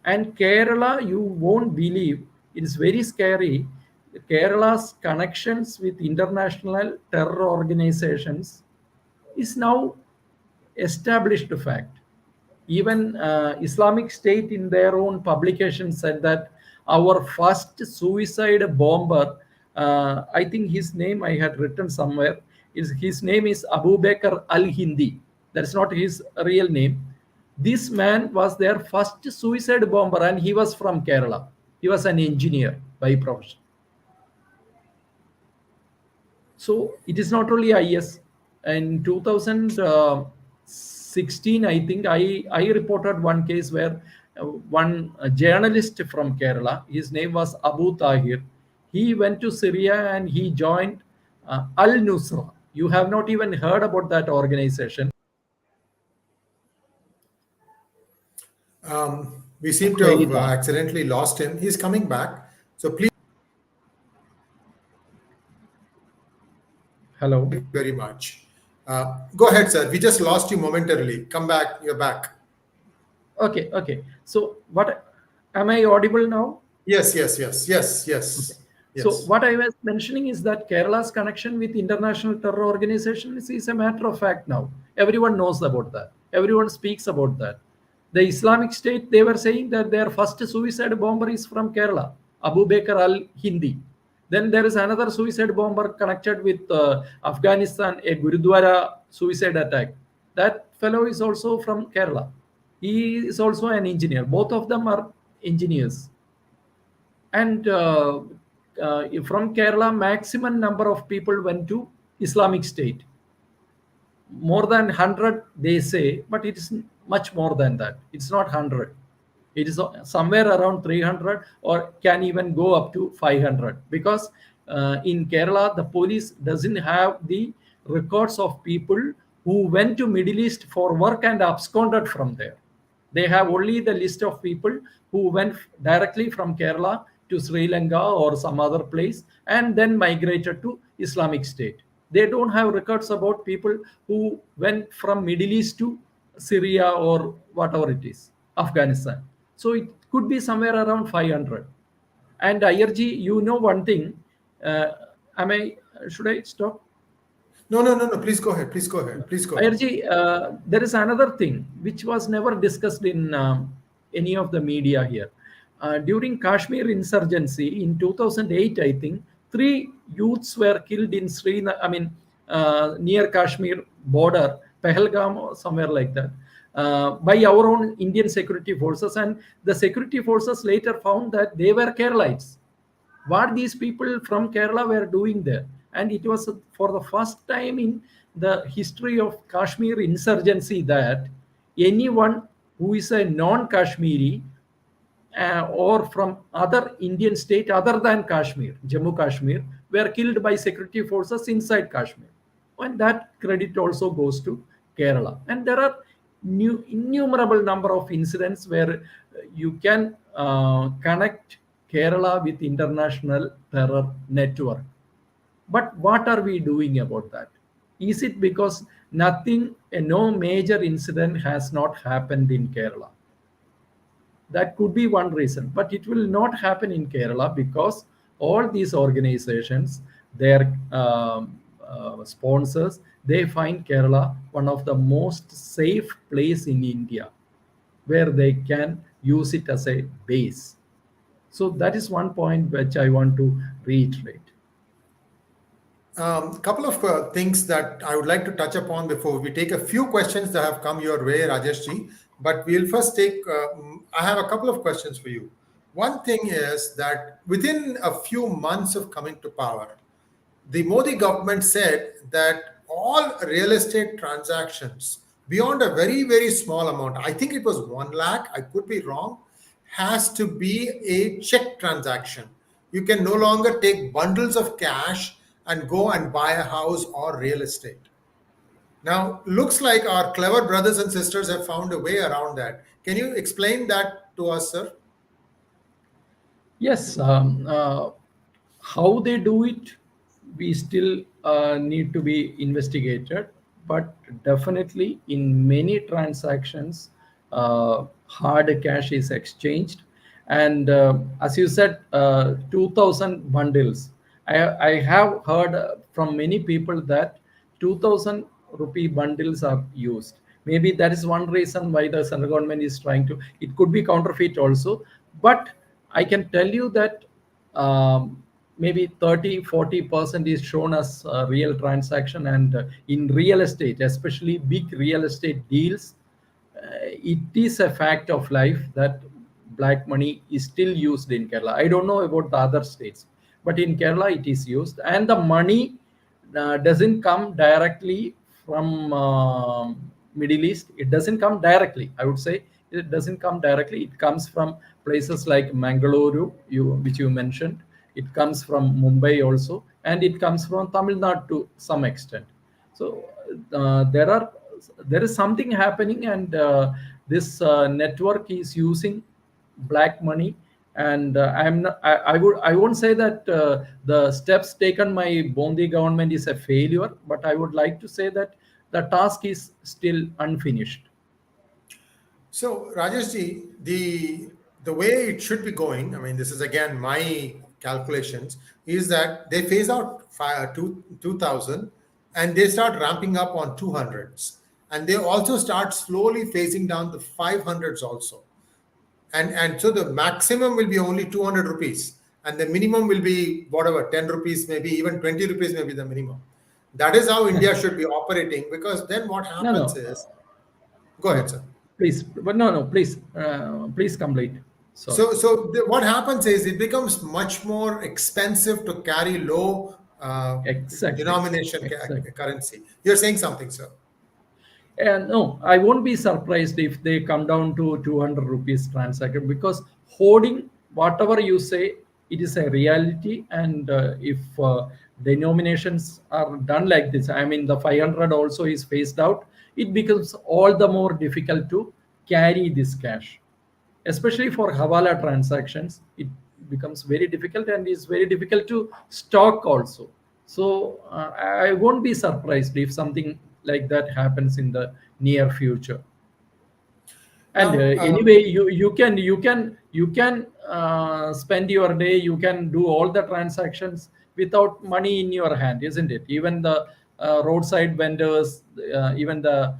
And Kerala, you won't believe, it is very scary. Kerala's connections with international terror organizations is now established fact. Even Islamic State in their own publication said that our first suicide bomber, I think his name I had written somewhere, his name is 𝙒𝙂𝘂𝘀𝑒𝘀 al-Hindi. That's not his real name. This man was their first suicide bomber, and he was from Kerala. He was an engineer by profession. So it is not only IS. In 2016, I think I reported one case where one journalist from Kerala, his name was Abu Tahir. He went to Syria and he joined Al-Nusra. You have not even heard about that organization. We seem to have accidentally lost him. He's coming back. So please. Hello. Thank you very much. Go ahead, sir. We just lost you momentarily. Come back. You're back. Okay. So what, am I audible now? Yes. Okay. Yes. So what I was mentioning is that Kerala's connection with international terror organizations is a matter of fact now. Everyone knows about that. Everyone speaks about that. The Islamic State, they were saying that their first suicide bomber is from Kerala, 𝙒𝙂𝘂𝘀𝑒𝘀 al-Hindi. Then there is another suicide bomber connected with Afghanistan, a Gurudwara suicide attack. That fellow is also from Kerala. He is also an engineer. Both of them are engineers. And from Kerala, maximum number of people went to Islamic State. More than 100, they say, but it is much more than that. It's not 100. It is somewhere around 300, or can even go up to 500, because in Kerala, the police doesn't have the records of people who went to Middle East for work and absconded from there. They have only the list of people who went directly from Kerala to Sri Lanka or some other place and then migrated to Islamic State. They don't have records about people who went from Middle East to Syria or whatever it is, Afghanistan. So it could be somewhere around 500. And IRG, you know one thing. Should I stop? No. Please go ahead. IRG, there is another thing which was never discussed in any of the media here. During Kashmir insurgency in 2008, I think 3 youths were killed in near Kashmir border, Pahalgam or somewhere like that, by our own Indian security forces. And the security forces later found that they were Keralites. What these people from Kerala were doing there. And it was for the first time in the history of Kashmir insurgency that anyone who is a non-Kashmiri or from other Indian state other than Kashmir, Jammu Kashmir, were killed by security forces inside Kashmir. And that credit also goes to Kerala. And there are innumerable number of incidents where you can connect Kerala with international terror network. But what are we doing about that? Is it because no major incident has not happened in Kerala? That could be one reason, but it will not happen in Kerala because all these organizations, their sponsors, they find Kerala one of the most safe place in India. where they can use it as a base. So that is one point which I want to reiterate. Couple of things that I would like to touch upon before we take a few questions that have come your way, Rajeshji. But we'll first take, I have a couple of questions for you. One thing is that within a few months of coming to power, the Modi government said that all real estate transactions beyond a very, very small amount, I think it was 1 lakh, I could be wrong, has to be a check transaction. You can no longer take bundles of cash and go and buy a house or real estate. Now, looks like our clever brothers and sisters have found a way around that. Can you explain that to us, sir? Yes, how they do it, we still need to be investigated. But definitely, in many transactions, hard cash is exchanged, and as you said, 2,000 bundles. I have heard from many people that 2,000 rupee bundles are used. Maybe that is one reason why the central government is trying to. It could be counterfeit also, but I can tell you that maybe 30-40% is shown as real transaction, and in real estate, especially big real estate deals, it is a fact of life that black money is still used in Kerala. I don't know about the other states, but in Kerala it is used, and the money doesn't come directly from Middle East. It doesn't come directly. I would say it doesn't come directly. It comes from places like Mangaluru, which you mentioned. It comes from Mumbai also, and it comes from Tamil Nadu to some extent. So there is something happening, and this network is using black money. And I'm not, I won't say that the steps taken by Bondi government is a failure, but I would like to say that the task is still unfinished. So, Rajeshji, the way it should be going, I mean, this is again my calculations, is that they phase out 2,000 and they start ramping up on 200s. And they also start slowly phasing down the 500s also. And so the maximum will be only 200 rupees. And the minimum will be whatever, 10 rupees, maybe even 20 rupees, maybe the minimum. That is how India should be operating, because then what No, happens no, is, go ahead, sir. please, but no, please, please complete. Sorry. What happens is it becomes much more expensive to carry low Exactly. denomination Exactly. currency. You're saying something, sir. And no, I won't be surprised if they come down to 200 rupees transaction, because hoarding, whatever you say, it is a reality. And if denominations are done like this, I mean, the 500 also is phased out, it becomes all the more difficult to carry this cash, especially for Hawala transactions. It becomes very difficult, and is very difficult to stock also. So I won't be surprised if something like that happens in the near future. And Now, anyway, you can spend your day, you can do all the transactions without money in your hand, isn't it? Even the roadside vendors, even the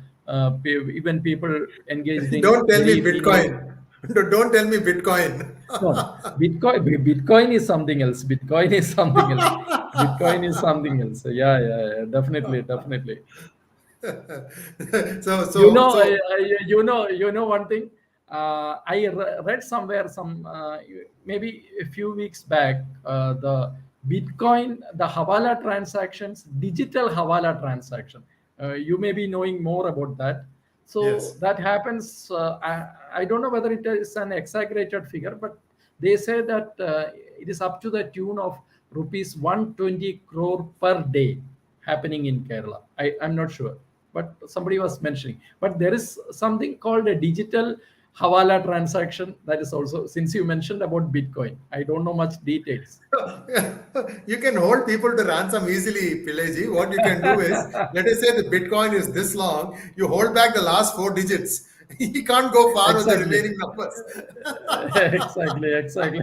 even people engaged in don't tell me very menial. Bitcoin. Don't tell me Bitcoin. No, no. Bitcoin is something else. Bitcoin is something else. Bitcoin is something else. Yeah, yeah, yeah. Definitely, definitely. so, You so, know, so, you know one thing. I read somewhere maybe a few weeks back, the Bitcoin, the Hawala transactions, digital Hawala transaction. You may be knowing more about that. So yes. that happens. I don't know whether it is an exaggerated figure, but they say that it is up to the tune of rupees 120 crore per day happening in Kerala. I'm not sure, but somebody was mentioning. But there is something called a digital Hawala transaction that is also, since you mentioned about Bitcoin, I don't know much details. You can hold people to ransom easily, Pillaji. What you can do is, let us say the Bitcoin is this long, you hold back the last 4 digits. He can't go far with the Exactly. remaining numbers. Exactly, exactly.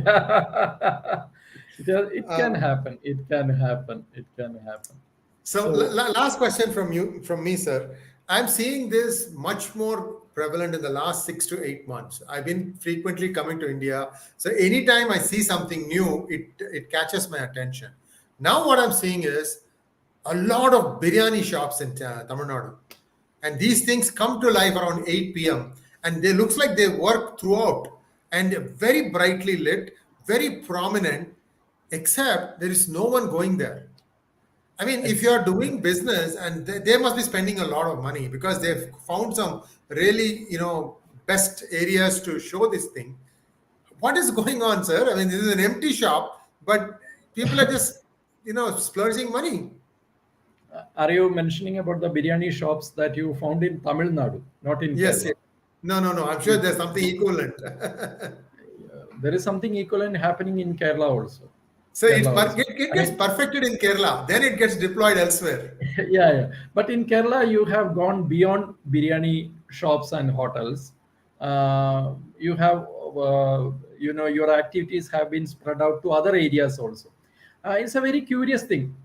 It can Um, happen. It can happen. It can happen. So, So last question from you, from me, sir. I'm seeing this much more prevalent in the last 6 to 8 months. I've been frequently coming to India, so anytime I see something new, it catches my attention. Now, what I'm seeing is a lot of biryani shops in Tamil Nadu, and these things come to life around 8 p.m. and they looks like they work throughout and very brightly lit, very prominent, except there is no one going there. I mean, if you're doing business, and they must be spending a lot of money because they've found some really, best areas to show this thing. What is going on, sir? I mean, this is an empty shop, but people are just, splurging money. Are you mentioning about the biryani shops that you found in Tamil Nadu, not in Yes, Kerala? yes. No, no, no. I'm sure there's something equivalent. There is something equivalent happening in Kerala also. So Kerala also. it gets perfected in Kerala, then it gets deployed elsewhere. Yeah. But in Kerala, you have gone beyond biryani shops and hotels. You have, your activities have been spread out to other areas also. It's a very curious thing,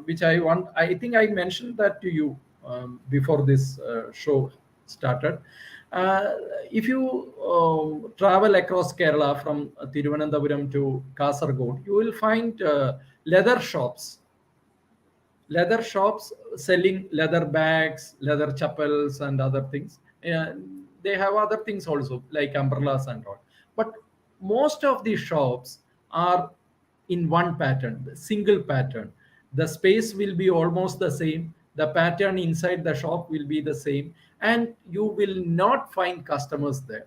which I think I mentioned that to you before this show started. Uh, if you travel across Kerala from Thiruvananthapuram to Kasargod, you will find leather shops selling leather bags, leather chapels, and other things. They have other things also like umbrellas and all. But most of these shops are in one pattern, the single pattern. The space will be almost the same. The pattern inside the shop will be the same, and you will not find customers there.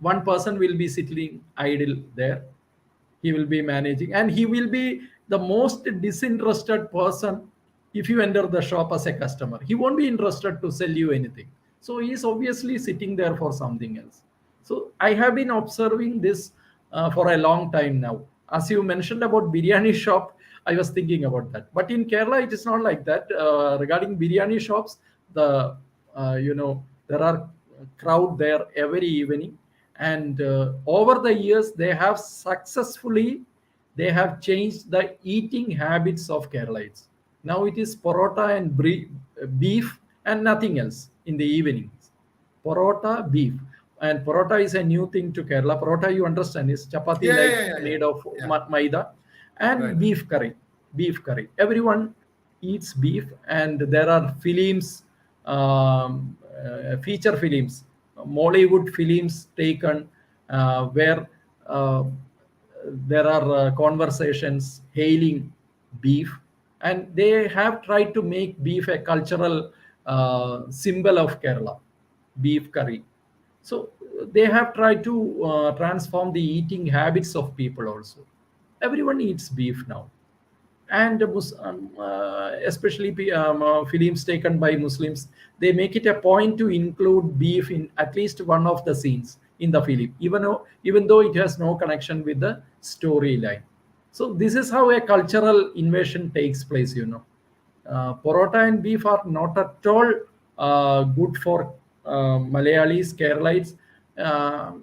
One person will be sitting idle there. He will be managing, and he will be the most disinterested person. If you enter the shop as a customer, he won't be interested to sell you anything, so he is obviously sitting there for something else. So I have been observing this for a long time now. As you mentioned about biryani shop, I was thinking about that. But in Kerala it is not like that. Regarding biryani shops, there are crowd there every evening, and over the years they have changed the eating habits of Keralites. Now it is parota and beef and nothing else in the evenings. Parota, beef. And parota is a new thing to Kerala. Parota, you understand, is chapati Yeah, like yeah, yeah, made yeah. of Yeah. maida, and Right. beef curry. Beef curry. Everyone eats beef, and there are films, feature films, Mollywood films taken where uh, there are conversations hailing beef, and they have tried to make beef a cultural symbol of Kerala, beef curry. So they have tried to transform the eating habits of people also. Everyone eats beef now, and especially films taken by Muslims, they make it a point to include beef in at least one of the scenes in the film, even though it has no connection with the storyline. So this is how a cultural invasion takes place. Porota and beef are not at all good for Malayalis, Keralites,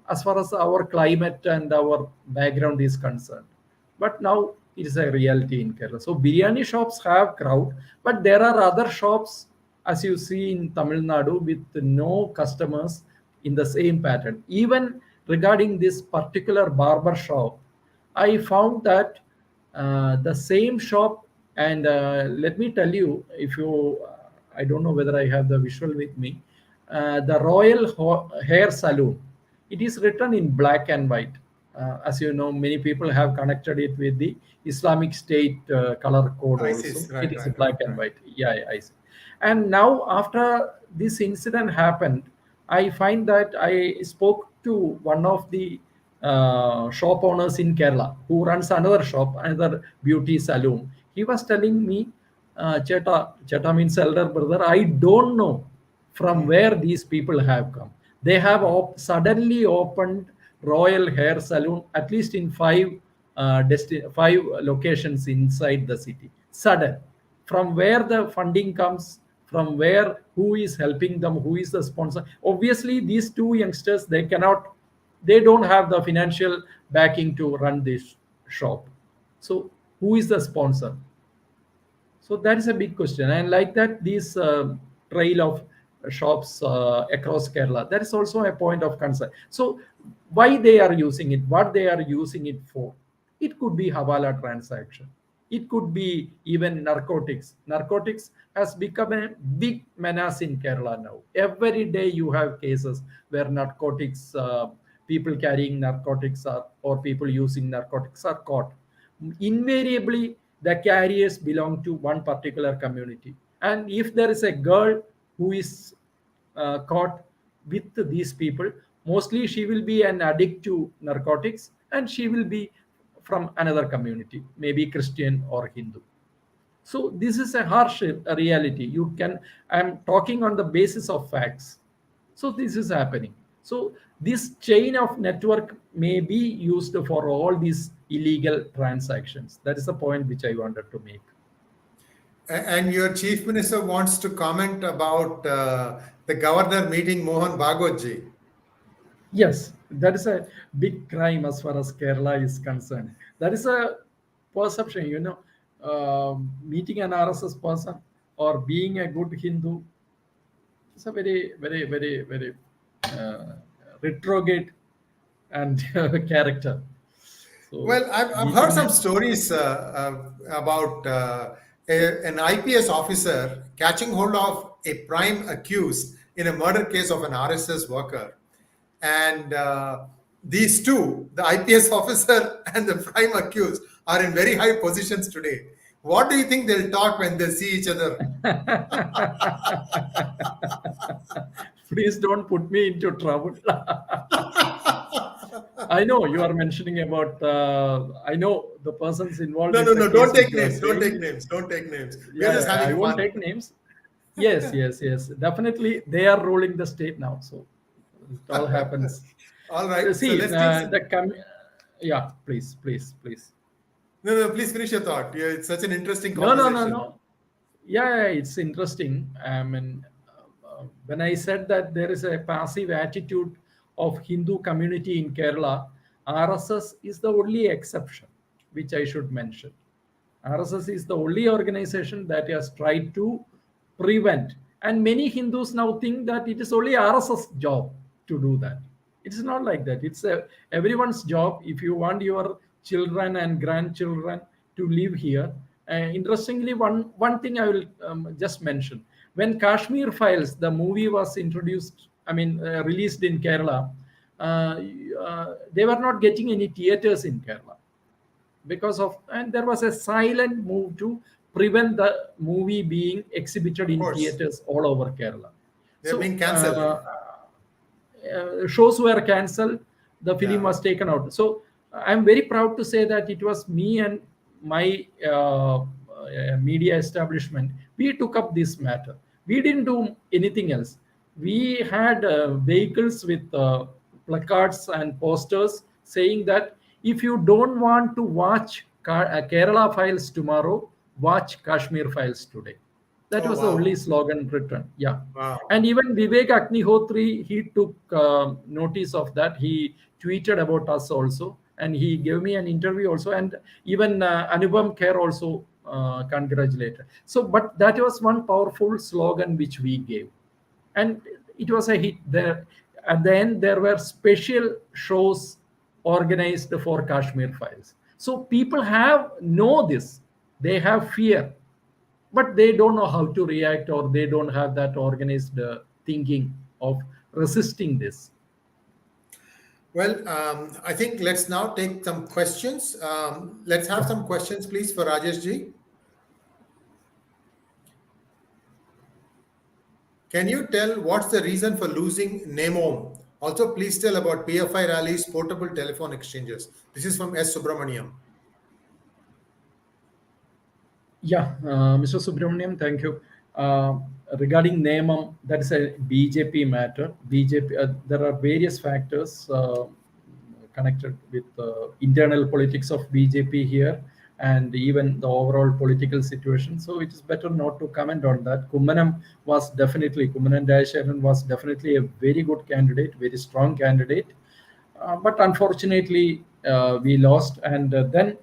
as far as our climate and our background is concerned. But now it is a reality in Kerala. So biryani shops have crowd, but there are other shops, as you see in Tamil Nadu, with no customers in the same pattern. Even regarding this particular barber shop, I found that the same shop, and let me tell you, if you, I don't know whether I have the visual with me, the Royal Hair Salon. It is written in black and white. As you know, many people have connected it with the Islamic State color code also. ISIS, It right, is right, black right, and right. white. Yeah, I see. And now, after this incident happened, I find that I spoke to one of the shop owners in Kerala who runs another shop, another beauty salon. He was telling me, Cheta means elder brother, I don't know from where these people have come. They have suddenly opened Royal Hair Salon at least in five locations inside the city. Sudden, from where the funding comes, from where, who is helping them, who is the sponsor. Obviously, these two youngsters, they don't have the financial backing to run this shop. So who is the sponsor? So that is a big question. And like that, these trail of shops across Kerala. That is also a point of concern. So why they are using it, what they are using it for? It could be Hawala transaction. It could be even narcotics. Narcotics has become a big menace in Kerala now. Every day you have cases where narcotics, people carrying narcotics or people using narcotics are caught. Invariably, the carriers belong to one particular community. And if there is a girl who is caught with these people, mostly she will be an addict to narcotics and she will be from another community, maybe Christian or Hindu. So this is a harsh reality. I'm talking on the basis of facts. So this is happening. So this chain of network may be used for all these illegal transactions. That is the point which I wanted to make. And your chief minister wants to comment about the governor meeting Mohan Bhagwatji. Yes, that is a big crime as far as Kerala is concerned. That is a perception, meeting an RSS person or being a good Hindu. It's a very, very, very, very retrograde and character. So Well, I've heard some stories about an IPS officer catching hold of a prime accused in a murder case of an RSS worker. And these two, the IPS officer and the prime accused, are in very high positions today. What do you think they'll talk when they see each other? Please don't put me into trouble. I know you are mentioning about. I know the persons involved. No, in the don't case take which you are names. Don't saying. take names. Don't take names. We're Yeah, just I having won't fun. take names. Yes, yes, yes. Definitely, they are ruling the state now, so it all happens. All right. See, So let's take some... yeah, please, please, please. No, please finish your thought. Yeah, it's such an interesting No, conversation. Yeah, it's interesting. I mean, when I said that there is a passive attitude of Hindu community in Kerala, RSS is the only exception, which I should mention. RSS is the only organization that has tried to prevent. And many Hindus now think that it is only RSS job to do that. It's not like that. It's everyone's job. If you want your children and grandchildren to live here. Interestingly, one thing I will just mention. When Kashmir Files, the movie was released in Kerala, they were not getting any theaters in Kerala and there was a silent move to prevent the movie being exhibited in theaters all over Kerala. They're being cancelled. Shows were cancelled, the film was taken out. So I'm very proud to say that it was me and my media establishment. We took up this matter. We didn't do anything else. We had vehicles with placards and posters saying that if you don't want to watch Kerala Files tomorrow, watch Kashmir Files today. That was the only slogan written. Yeah. Wow. And even Vivek Agnihotri, he took notice of that. He tweeted about us also. And he gave me an interview also. And even Anupam Kher also congratulated. So, but that was one powerful slogan which we gave. And it was a hit. There. At the end, there were special shows organized for Kashmir Files. So people know this. They have fear. But they don't know how to react, or they don't have that organized thinking of resisting this. Well, I think let's now take some questions. Let's have some questions, please, for Rajesh ji. Can you tell what's the reason for losing nemom? Also, please tell about PFI rallies, portable telephone exchanges. This is from S. Subramaniam. Yeah, Mr. Subramaniam, thank you. Regarding nemom, that is a BJP matter. BJP, there are various factors connected with internal politics of BJP here, and even the overall political situation. So it is better not to comment on that. Kummanam Dayasevan was definitely a very good candidate, very strong candidate. But unfortunately, we lost. And then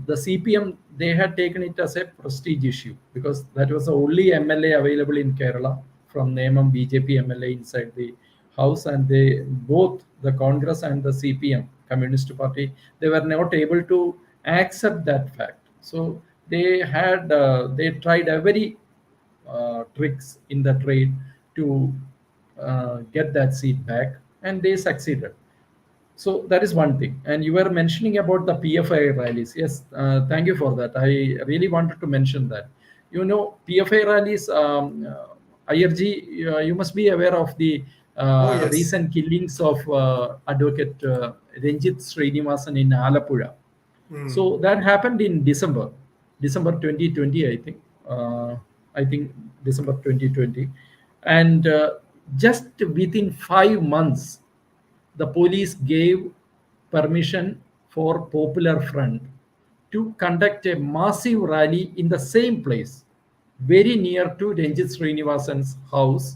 the CPM, they had taken it as a prestige issue because that was the only MLA available in Kerala from nemom BJP MLA inside the house, and they both the Congress and the CPM Communist Party, they were not able to accept that fact. So they tried every tricks in the trade to get that seat back, and they succeeded. So that is one thing. And you were mentioning about the PFI rallies. Yes, thank you for that. I really wanted to mention that. You know, PFI rallies, IRG, you must be aware of the Oh, yes. recent killings of Advocate Ranjit Srinivasan in Alappuzha. Mm. So that happened in December 2020, I think. I think December 2020. And just within 5 months, the police gave permission for Popular Front to conduct a massive rally in the same place, very near to Ranjit Srinivasan's house,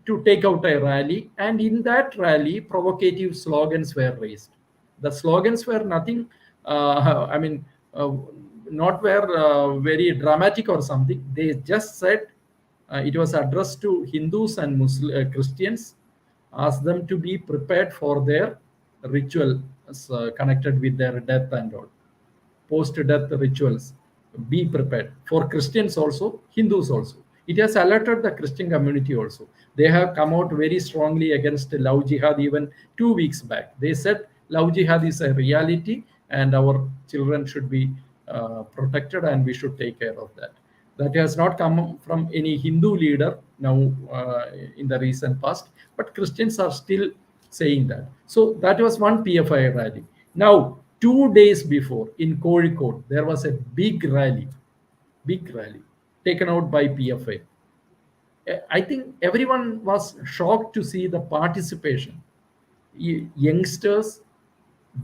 to take out a rally. And in that rally, provocative slogans were raised. The slogans were nothing, I mean, not were very dramatic or something. They just said it was addressed to Hindus and Christians, asked them to be prepared for their ritual connected with their death and all, post-death rituals. Be prepared for Christians also, Hindus also. It has alerted the Christian community also. They have come out very strongly against love jihad even 2 weeks back. They said love jihad is a reality and our children should be protected and we should take care of that. That has not come from any Hindu leader now in the recent past, but Christians are still saying that. So that was one PFI rally. Now, 2 days before in Kozhikode, there was a big rally taken out by PFI. I think everyone was shocked to see the participation. Youngsters,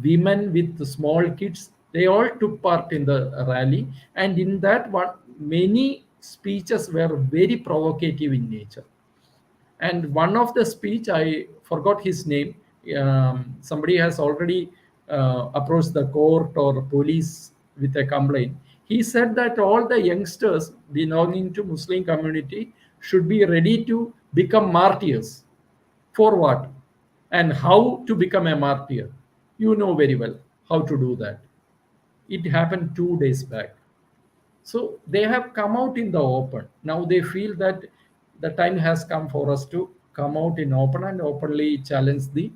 women with small kids, they all took part in the rally. And in that one, many speeches were very provocative in nature. And one of the speech, I forgot his name, somebody has already approached the court or police with a complaint. He said that all the youngsters belonging to Muslim community should be ready to become martyrs. For what and how to become a martyr? You know very well how to do that. It happened 2 days back. So they have come out in the open. Now they feel that the time has come for us to come out in open and openly challenge the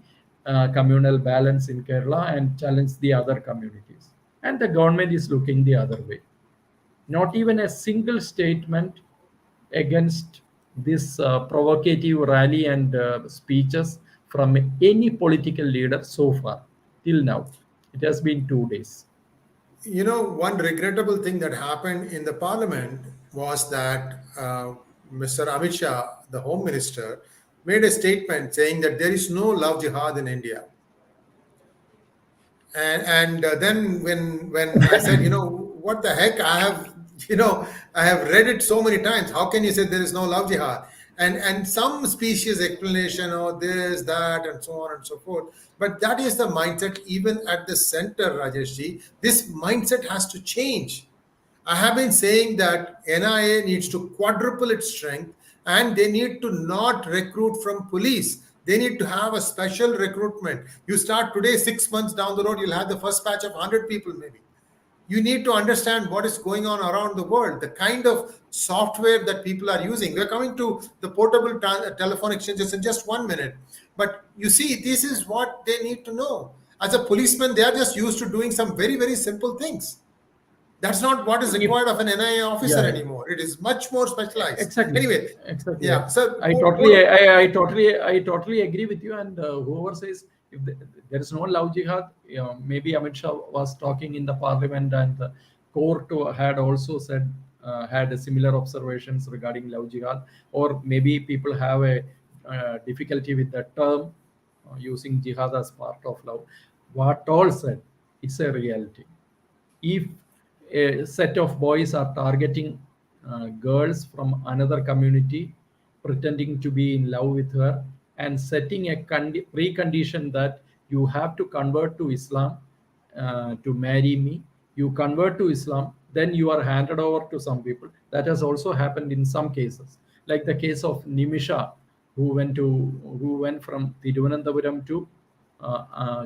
communal balance in Kerala and challenge the other communities. And the government is looking the other way. Not even a single statement against this provocative rally and speeches from any political leader so far till now. It has been 2 days. You know, one regrettable thing that happened in the parliament was that Mr. Amit Shah, the Home Minister, made a statement saying that there is no love jihad in India. And then when I said, you know, what the heck, I have read it so many times. How can you say there is no love jihad? And some species explanation or this, that, and so on and so forth. But that is the mindset even at the center, Rajeshji. This mindset has to change. I have been saying that NIA needs to quadruple its strength and they need to not recruit from police. They need to have a special recruitment. You start today, 6 months down the road, you'll have the first batch of 100 people maybe. You need to understand what is going on around the world, the kind of software that people are using. We're coming to the portable telephone exchanges in just 1 minute. But you see, this is what they need to know. As a policeman, they are just used to doing some very, very simple things. That's not what is If required of an NIA officer Yeah, anymore. It is much more specialized. exactly, Anyway, exactly. yeah. So, I totally agree with you. And whoever says if there is no love jihad, maybe Amit Shah was talking in the parliament, and the court had also said had similar observations regarding love jihad, or maybe people have a difficulty with the term using jihad as part of love. What all said, it's a reality. If a set of boys are targeting girls from another community, pretending to be in love with her, and setting a precondition that you have to convert to Islam to marry me, You convert to Islam, then you are handed over to some people. That has also happened in some cases, like the case of Nimisha, who went from Thiruvananthapuram to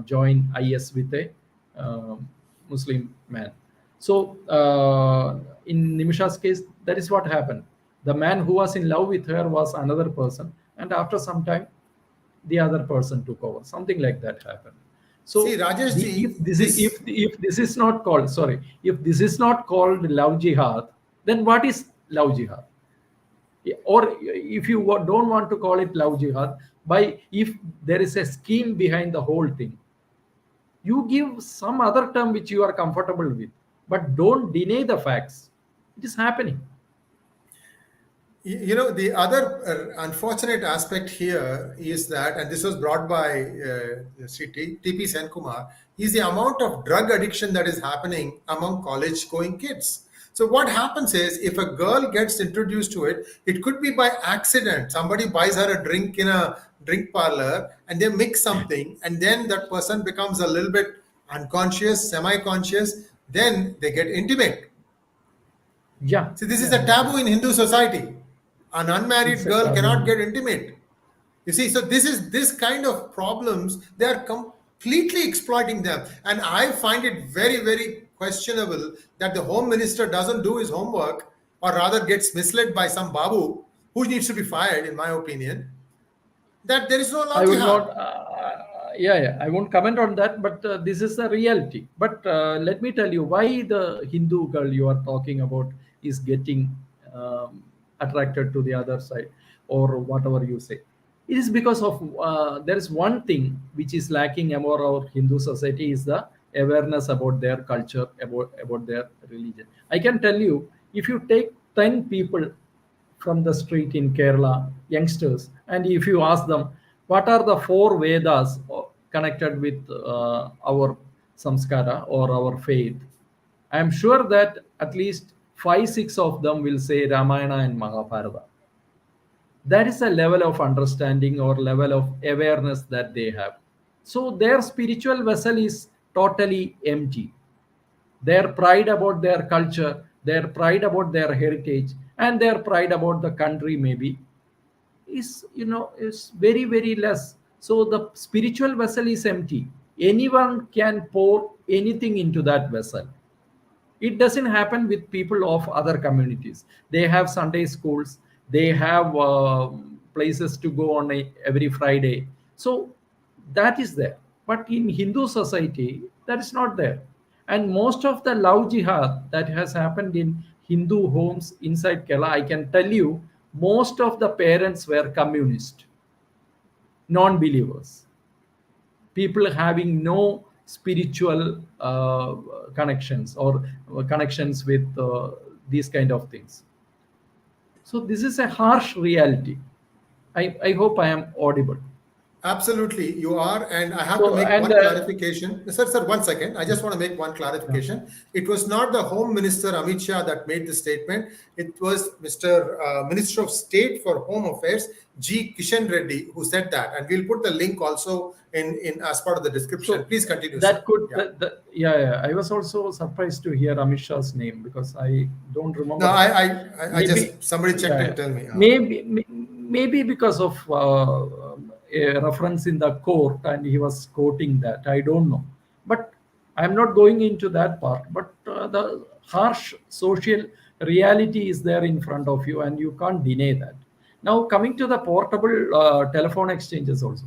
join IS with a Muslim man. So in Nimisha's case, that is what happened. The man who was in love with her was another person, and after some time, the other person took over. Something like that happened. So See, Rajesh ji, if this is not called, sorry, if this is not called love jihad, then what is love jihad? Or if you don't want to call it love jihad, by if there is a scheme behind the whole thing, you give some other term which you are comfortable with, but don't deny the facts. It is happening. you know, the other unfortunate aspect here is that, and this was brought by Sri T.P. Senkumar, is the amount of drug addiction that is happening among college-going kids. So what happens is, if a girl gets introduced to it, it could be by accident. Somebody buys her a drink in a drink parlor and they mix something, and then that person becomes a little bit unconscious, semi-conscious, then they get intimate. Yeah. See, this is a taboo in Hindu society. An unmarried It's a girl taboo. cannot get intimate. You see, so this kind of problems, they are completely exploiting them. And I find it very, very questionable that the Home Minister doesn't do his homework, or rather gets misled by some babu who needs to be fired, in my opinion, that there is no I love will jihad. not. I won't comment on that. But this is the reality. But let me tell you why the Hindu girl you are talking about is getting attracted to the other side, or whatever you say. It is because of there is one thing which is lacking among our Hindu society, is the awareness about their culture, about their religion. I can tell you, if you take 10 people from the street in Kerala, youngsters, and if you ask them what are the four Vedas connected with our samskara or our faith, I am sure that at least 5, 6 of them will say Ramayana and Mahabharata. That is a level of understanding or level of awareness that they have. So their spiritual vessel is totally empty. Their pride about their culture, their pride about their heritage, and their pride about the country maybe is very, very less. So the spiritual vessel is empty. Anyone can pour anything into that vessel. It doesn't happen with people of other communities. They have Sunday schools, they have places to go on every Friday. So that is there. But in Hindu society, that is not there. And most of the love jihad that has happened in Hindu homes inside Kerala, I can tell you, most of the parents were communist, non-believers, people having no spiritual connections or connections with these kind of things. So this is a harsh reality. I hope I am audible. Absolutely, you are. And I have to So make and one clarification. Sir, 1 second. I just want to make one clarification. It was not the Home Minister Amit Shah that made the statement. It was Mr. Minister of State for Home Affairs, G. Kishan Reddy, who said that. And we'll put the link also in as part of the description. So Please continue, that sir. could Yeah. yeah. I was also surprised to hear Amit Shah's name because I don't remember. No, that. I Maybe just, somebody checked yeah, and tell me. maybe because of a reference in the court and he was quoting that. I don't know, but I'm not going into that part. But the harsh social reality is there in front of you, and you can't deny that. Now, coming to the portable telephone exchanges, also,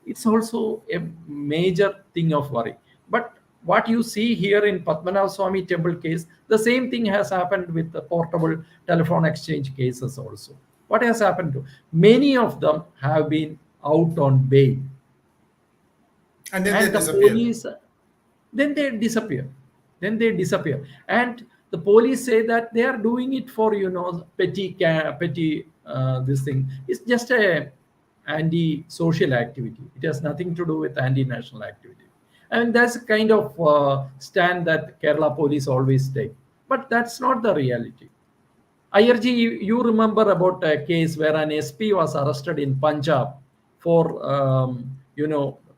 it's also a major thing of worry. But what you see here in Padmanabhaswamy temple case, the same thing has happened with the portable telephone exchange cases also. What has happened to many of them have been out on bail, And then they and the disappear. police then they disappear, and the police say that they are doing it for petty this thing. It's just a anti-social activity. It has nothing to do with anti-national activity, and that's a kind of stand that Kerala police always take. But that's not the reality. IRG, you remember about a case where an SP was arrested in Punjab for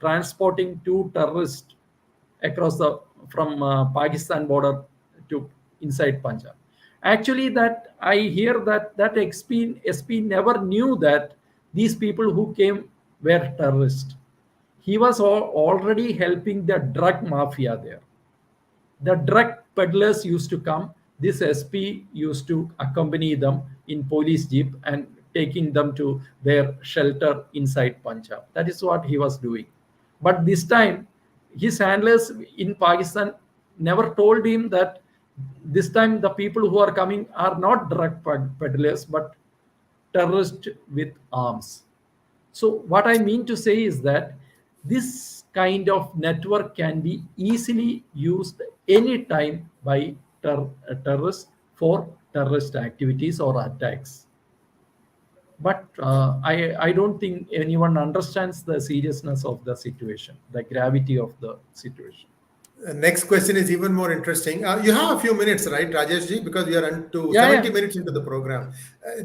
transporting 2 terrorists across the from Pakistan border to inside Punjab. Actually, that I hear that SP never knew that these people who came were terrorists. He was already helping the drug mafia there. The drug peddlers used to come. This SP used to accompany them in police jeep and taking them to their shelter inside Punjab. That is what he was doing. But this time, his handlers in Pakistan never told him that this time the people who are coming are not drug peddlers but terrorists with arms. So what I mean to say is that this kind of network can be easily used anytime by terrorists for terrorist activities or attacks. But I don't think anyone understands the seriousness of the situation, the gravity of the situation. Next question is even more interesting. You have a few minutes, right, Rajesh ji? Because we are into Yeah, 70 yeah. minutes into the program.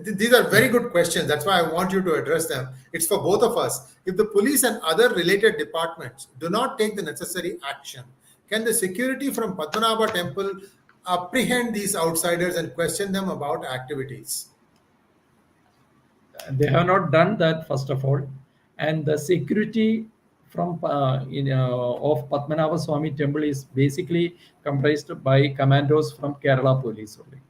These are very good questions. That's why I want you to address them. It's for both of us. If the police and other related departments do not take the necessary action, can the security from Padmanabha temple apprehend these outsiders and question them about activities? They have not done that, first of all, and the security from of Padmanabhaswamy temple is basically comprised by commandos from Kerala police only.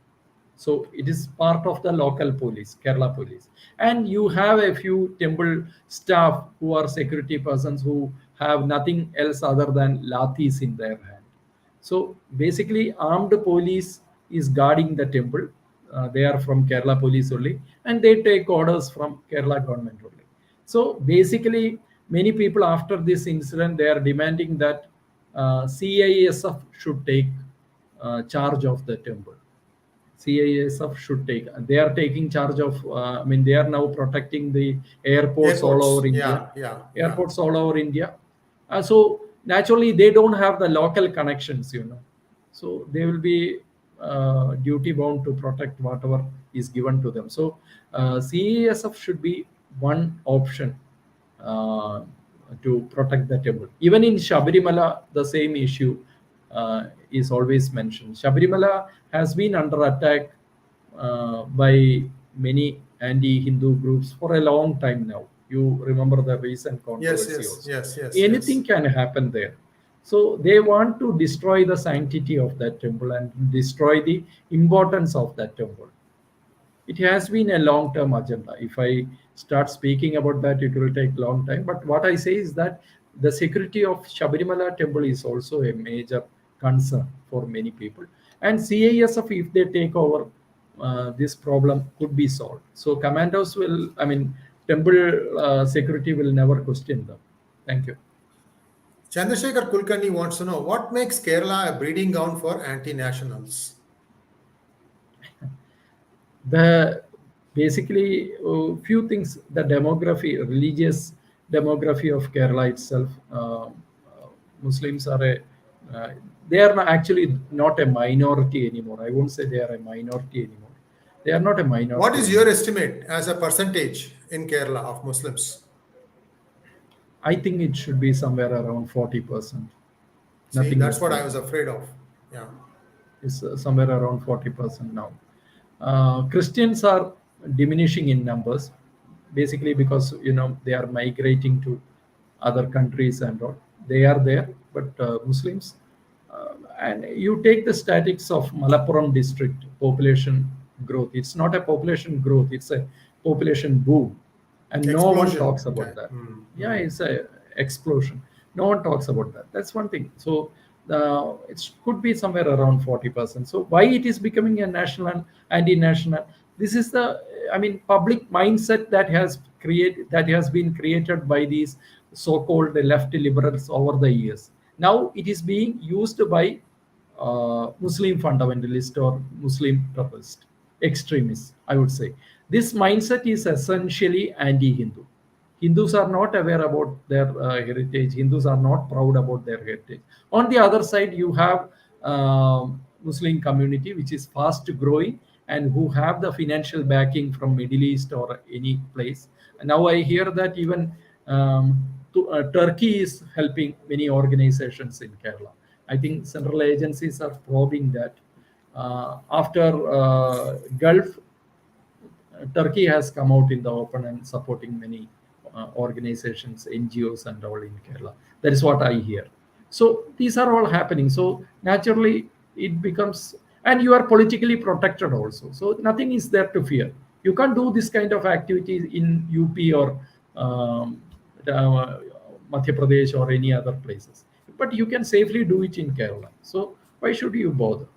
So it is part of the local police, Kerala police, and you have a few temple staff who are security persons who have nothing else other than lathis in their hand. So basically, armed police is guarding the temple. They are from Kerala police only, and they take orders from Kerala government only. So basically, many people after this incident, they are demanding that CISF should take charge of the temple. CISF should take. They are taking charge of. They are now protecting the airports all over India. Airports all over India. So naturally, they don't have the local connections. So they will be duty bound to protect whatever is given to them. So CISF should be one option to protect the temple. Even in Shabarimala, the same issue is always mentioned. Shabarimala has been under attack by many anti-Hindu groups for a long time now. You remember the recent controversy also. Yes. Anything can happen there. So they want to destroy the sanctity of that temple and destroy the importance of that temple. It has been a long-term agenda. If I start speaking about that, it will take a long time. But what I say is that the security of Shabarimala temple is also a major concern for many people. And CISF, if they take over, this problem could be solved. So commandos will, temple security will never question them. Thank you. Chandrasekhar Kulkarni wants to know what makes Kerala a breeding ground for anti-nationals. The basically few things. The demography, religious demography of Kerala itself. Muslims are they are actually not a minority anymore. I won't say they are a minority anymore. They are not a minority. What is your estimate as a percentage in Kerala of Muslims? I think it should be somewhere around 40%. See, that's what I was afraid of. Yeah, it's somewhere around 40% now. Christians are diminishing in numbers, basically because they are migrating to other countries and all. They are there, but Muslims. And you take the statistics of Malappuram district population growth. It's not a population growth; it's a population boom, and no one talks about that. Yeah, it's a explosion. No one talks about that. That's one thing. So it could be somewhere around 40%. So why it is becoming a national and anti-national? This is the public mindset that has been created by these so-called left liberals over the years. Now it is being used by Muslim fundamentalists or Muslim terrorist extremists, I would say. This mindset is essentially anti-Hindu. Hindus are not aware about their heritage. Hindus are not proud about their heritage. On the other side, you have Muslim community, which is fast growing and who have the financial backing from Middle East or any place. And now I hear that even Turkey is helping many organizations in Kerala. I think central agencies are probing that. After Gulf, Turkey has come out in the open and supporting many organizations, NGOs, and all in Kerala. That is what I hear. So these are all happening. So naturally, it becomes, and you are politically protected also. So nothing is there to fear. You can't do this kind of activities in UP or Madhya Pradesh or any other places, but you can safely do it in Kerala. So why should you bother?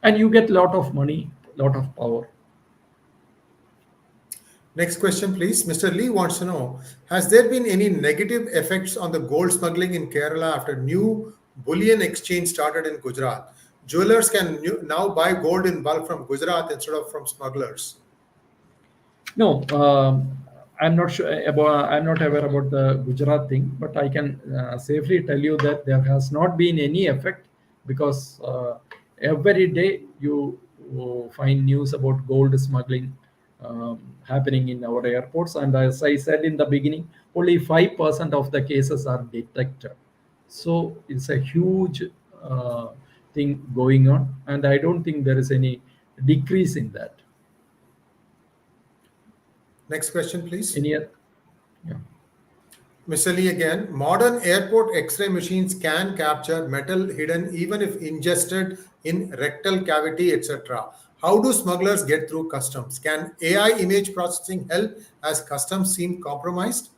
And you get lot of money, lot of power. Next question, please. Mr. Lee wants to know, has there been any negative effects on the gold smuggling in Kerala after new bullion exchange started in Gujarat? Jewelers can now buy gold in bulk from Gujarat instead of from smugglers. No, I'm not sure about. I'm not aware about the Gujarat thing, but I can safely tell you that there has not been any effect, because every day you find news about gold smuggling happening in our airports, and as I said in the beginning, only 5% of the cases are detected. So it's a huge thing going on, and I don't think there is any decrease in that. Next question, please. Any other? Yeah. Mr. Lee again. Modern airport X-ray machines can capture metal hidden even if ingested in rectal cavity, etc. How do smugglers get through customs? Can AI image processing help as customs seem compromised?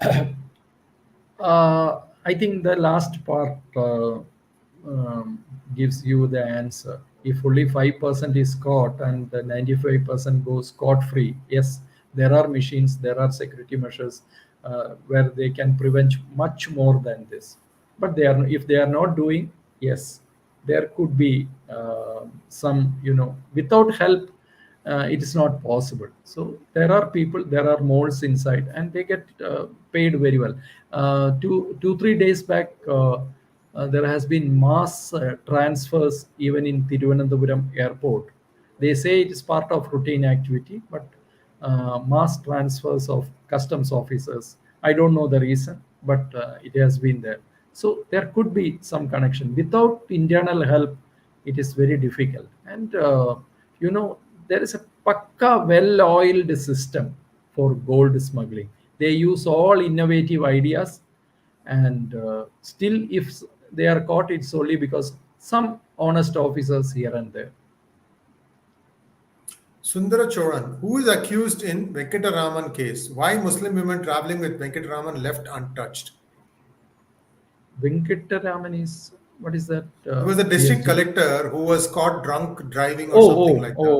I think the last part gives you the answer. If only 5% is caught and the 95% goes scot-free, yes, there are machines, there are security measures where they can prevent much more than this. But if they are not doing, yes, there could be some, without help, it is not possible. So there are people, there are moles inside, and they get paid very well. 3 days back, there has been mass transfers even in Thiruvananthapuram airport. They say it is part of routine activity, but mass transfers of customs officers, I don't know the reason, but it has been there. So there could be some connection. Without internal help, it is very difficult. And there is a pakka well-oiled system for gold smuggling. They use all innovative ideas, and still, if they are caught, it's only because some honest officers here and there. Sundara Choran, who is accused in Venkitaraman case? Why Muslim women traveling with Venkitaraman left untouched? Venkitaraman is, what is that? He was a district collector who was caught drunk driving or something like that.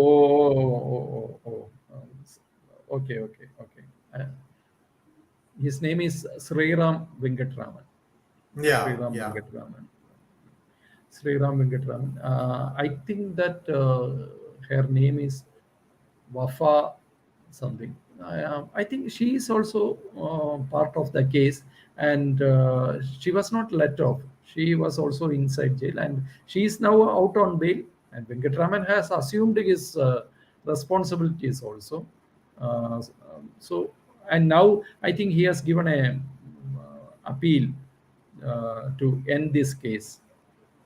Okay. His name is Sree Venkitaraman. Yeah. Sree Venkitaraman. I think that her name is Wafa something. I think she is also part of the case, and she was not let off. She was also inside jail, and she is now out on bail. And Venkataraman has assumed his responsibilities also. And now I think he has given a appeal to end this case.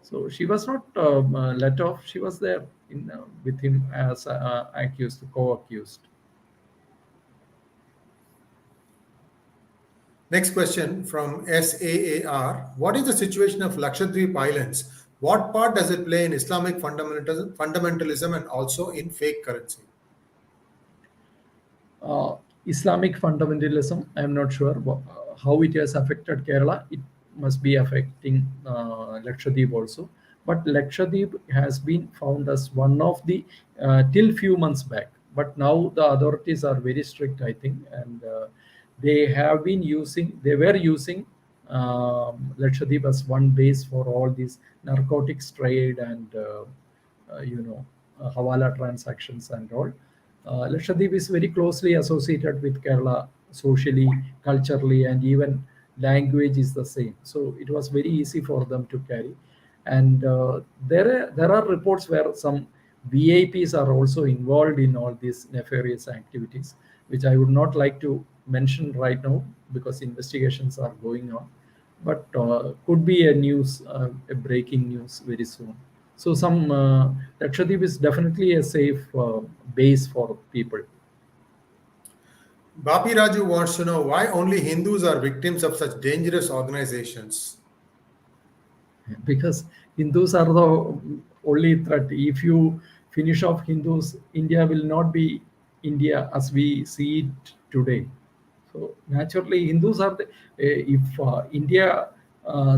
So she was not let off. She was there with him as accused, co-accused. Next question from SAAR. What is the situation of Lakshadweep Islands? What part does it play in Islamic fundamentalism and also in fake currency? Islamic fundamentalism, I am not sure how it has affected Kerala. It must be affecting Lakshadweep also. But Lakshadweep has been found as one of the, till few months back. But now the authorities are very strict, I think, and they were using Lakshadweep as one base for all these narcotics trade and Hawala transactions and all. Lakshadweep is very closely associated with Kerala socially, culturally, and even language is the same. So it was very easy for them to carry. And there are reports where some VIPs are also involved in all these nefarious activities, which I would not like to mention right now because investigations are going on. but could be a news, a breaking news very soon. So some Lakshadweep is definitely a safe base for people. Bapi Raju wants to know why only Hindus are victims of such dangerous organizations. Because Hindus are the only threat. If you finish off Hindus, India will not be India as we see it today. So naturally, Hindus are the, if India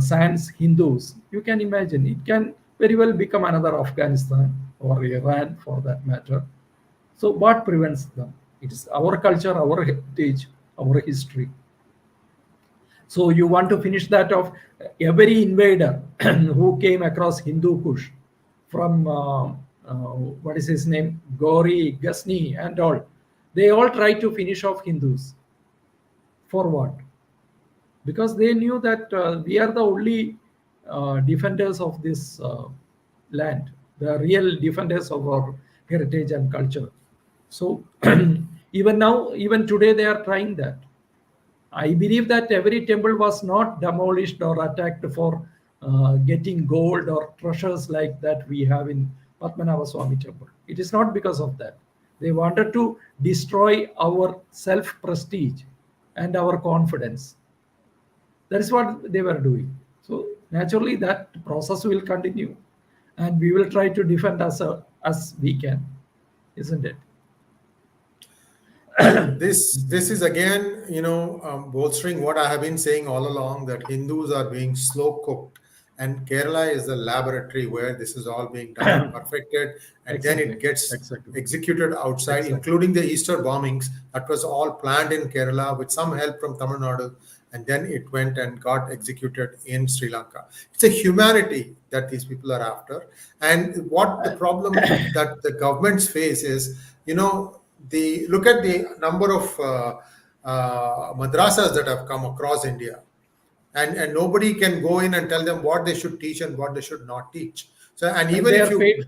sans Hindus, you can imagine it can very well become another Afghanistan or Iran for that matter. So what prevents them? It is our culture, our heritage, our history. So you want to finish that off. Every invader who came across Hindu Kush from what is his name, Gori, Ghazni, and all, they all tried to finish off Hindus. For what? Because they knew that we are the only defenders of this land, the real defenders of our heritage and culture. So even now, even today, they are trying that. I believe that every temple was not demolished or attacked for getting gold or treasures like that we have in Padmanabhaswamy temple. It is not because of that. They wanted to destroy our self-prestige and our confidence. That is what they were doing. So naturally, that process will continue, and we will try to defend as we can, isn't it? Well, this is again, bolstering what I have been saying all along, that Hindus are being slow cooked, and Kerala is the laboratory where this is all being done and perfected, and then Exactly. it gets Exactly. executed outside, Exactly. including the Easter bombings. That was all planned in Kerala with some help from Tamil Nadu, and then it went and got executed in Sri Lanka. It's a humanity that these people are after, and what the problem that the governments face is, the look at the number of madrasas that have come across India, and nobody can go in and tell them what they should teach and what they should not teach. So, and And even they if are you, paid.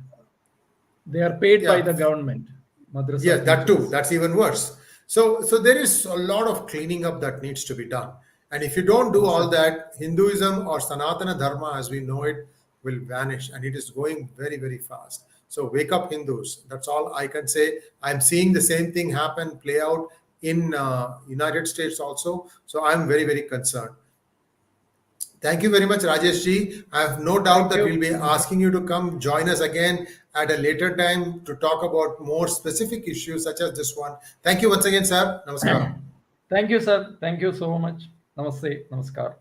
They are paid by yeah, the government. yeah, Madrasa that too. teachers. That's even worse. So there is a lot of cleaning up that needs to be done. And if you don't do all Exactly. that, Hinduism or Sanatana Dharma as we know it will vanish, and it is going very, very fast. So wake up, Hindus. That's all I can say. I'm seeing the same thing happen, play out in United States also. So I'm very, very concerned. Thank you very much, Rajesh ji. I have no doubt Thank that you. we'll be asking you to come join us again at a later time to talk about more specific issues such as this one. Thank you once again, sir. Namaskaram. Thank you, sir. Thank you so much. Namaste. Namaskar.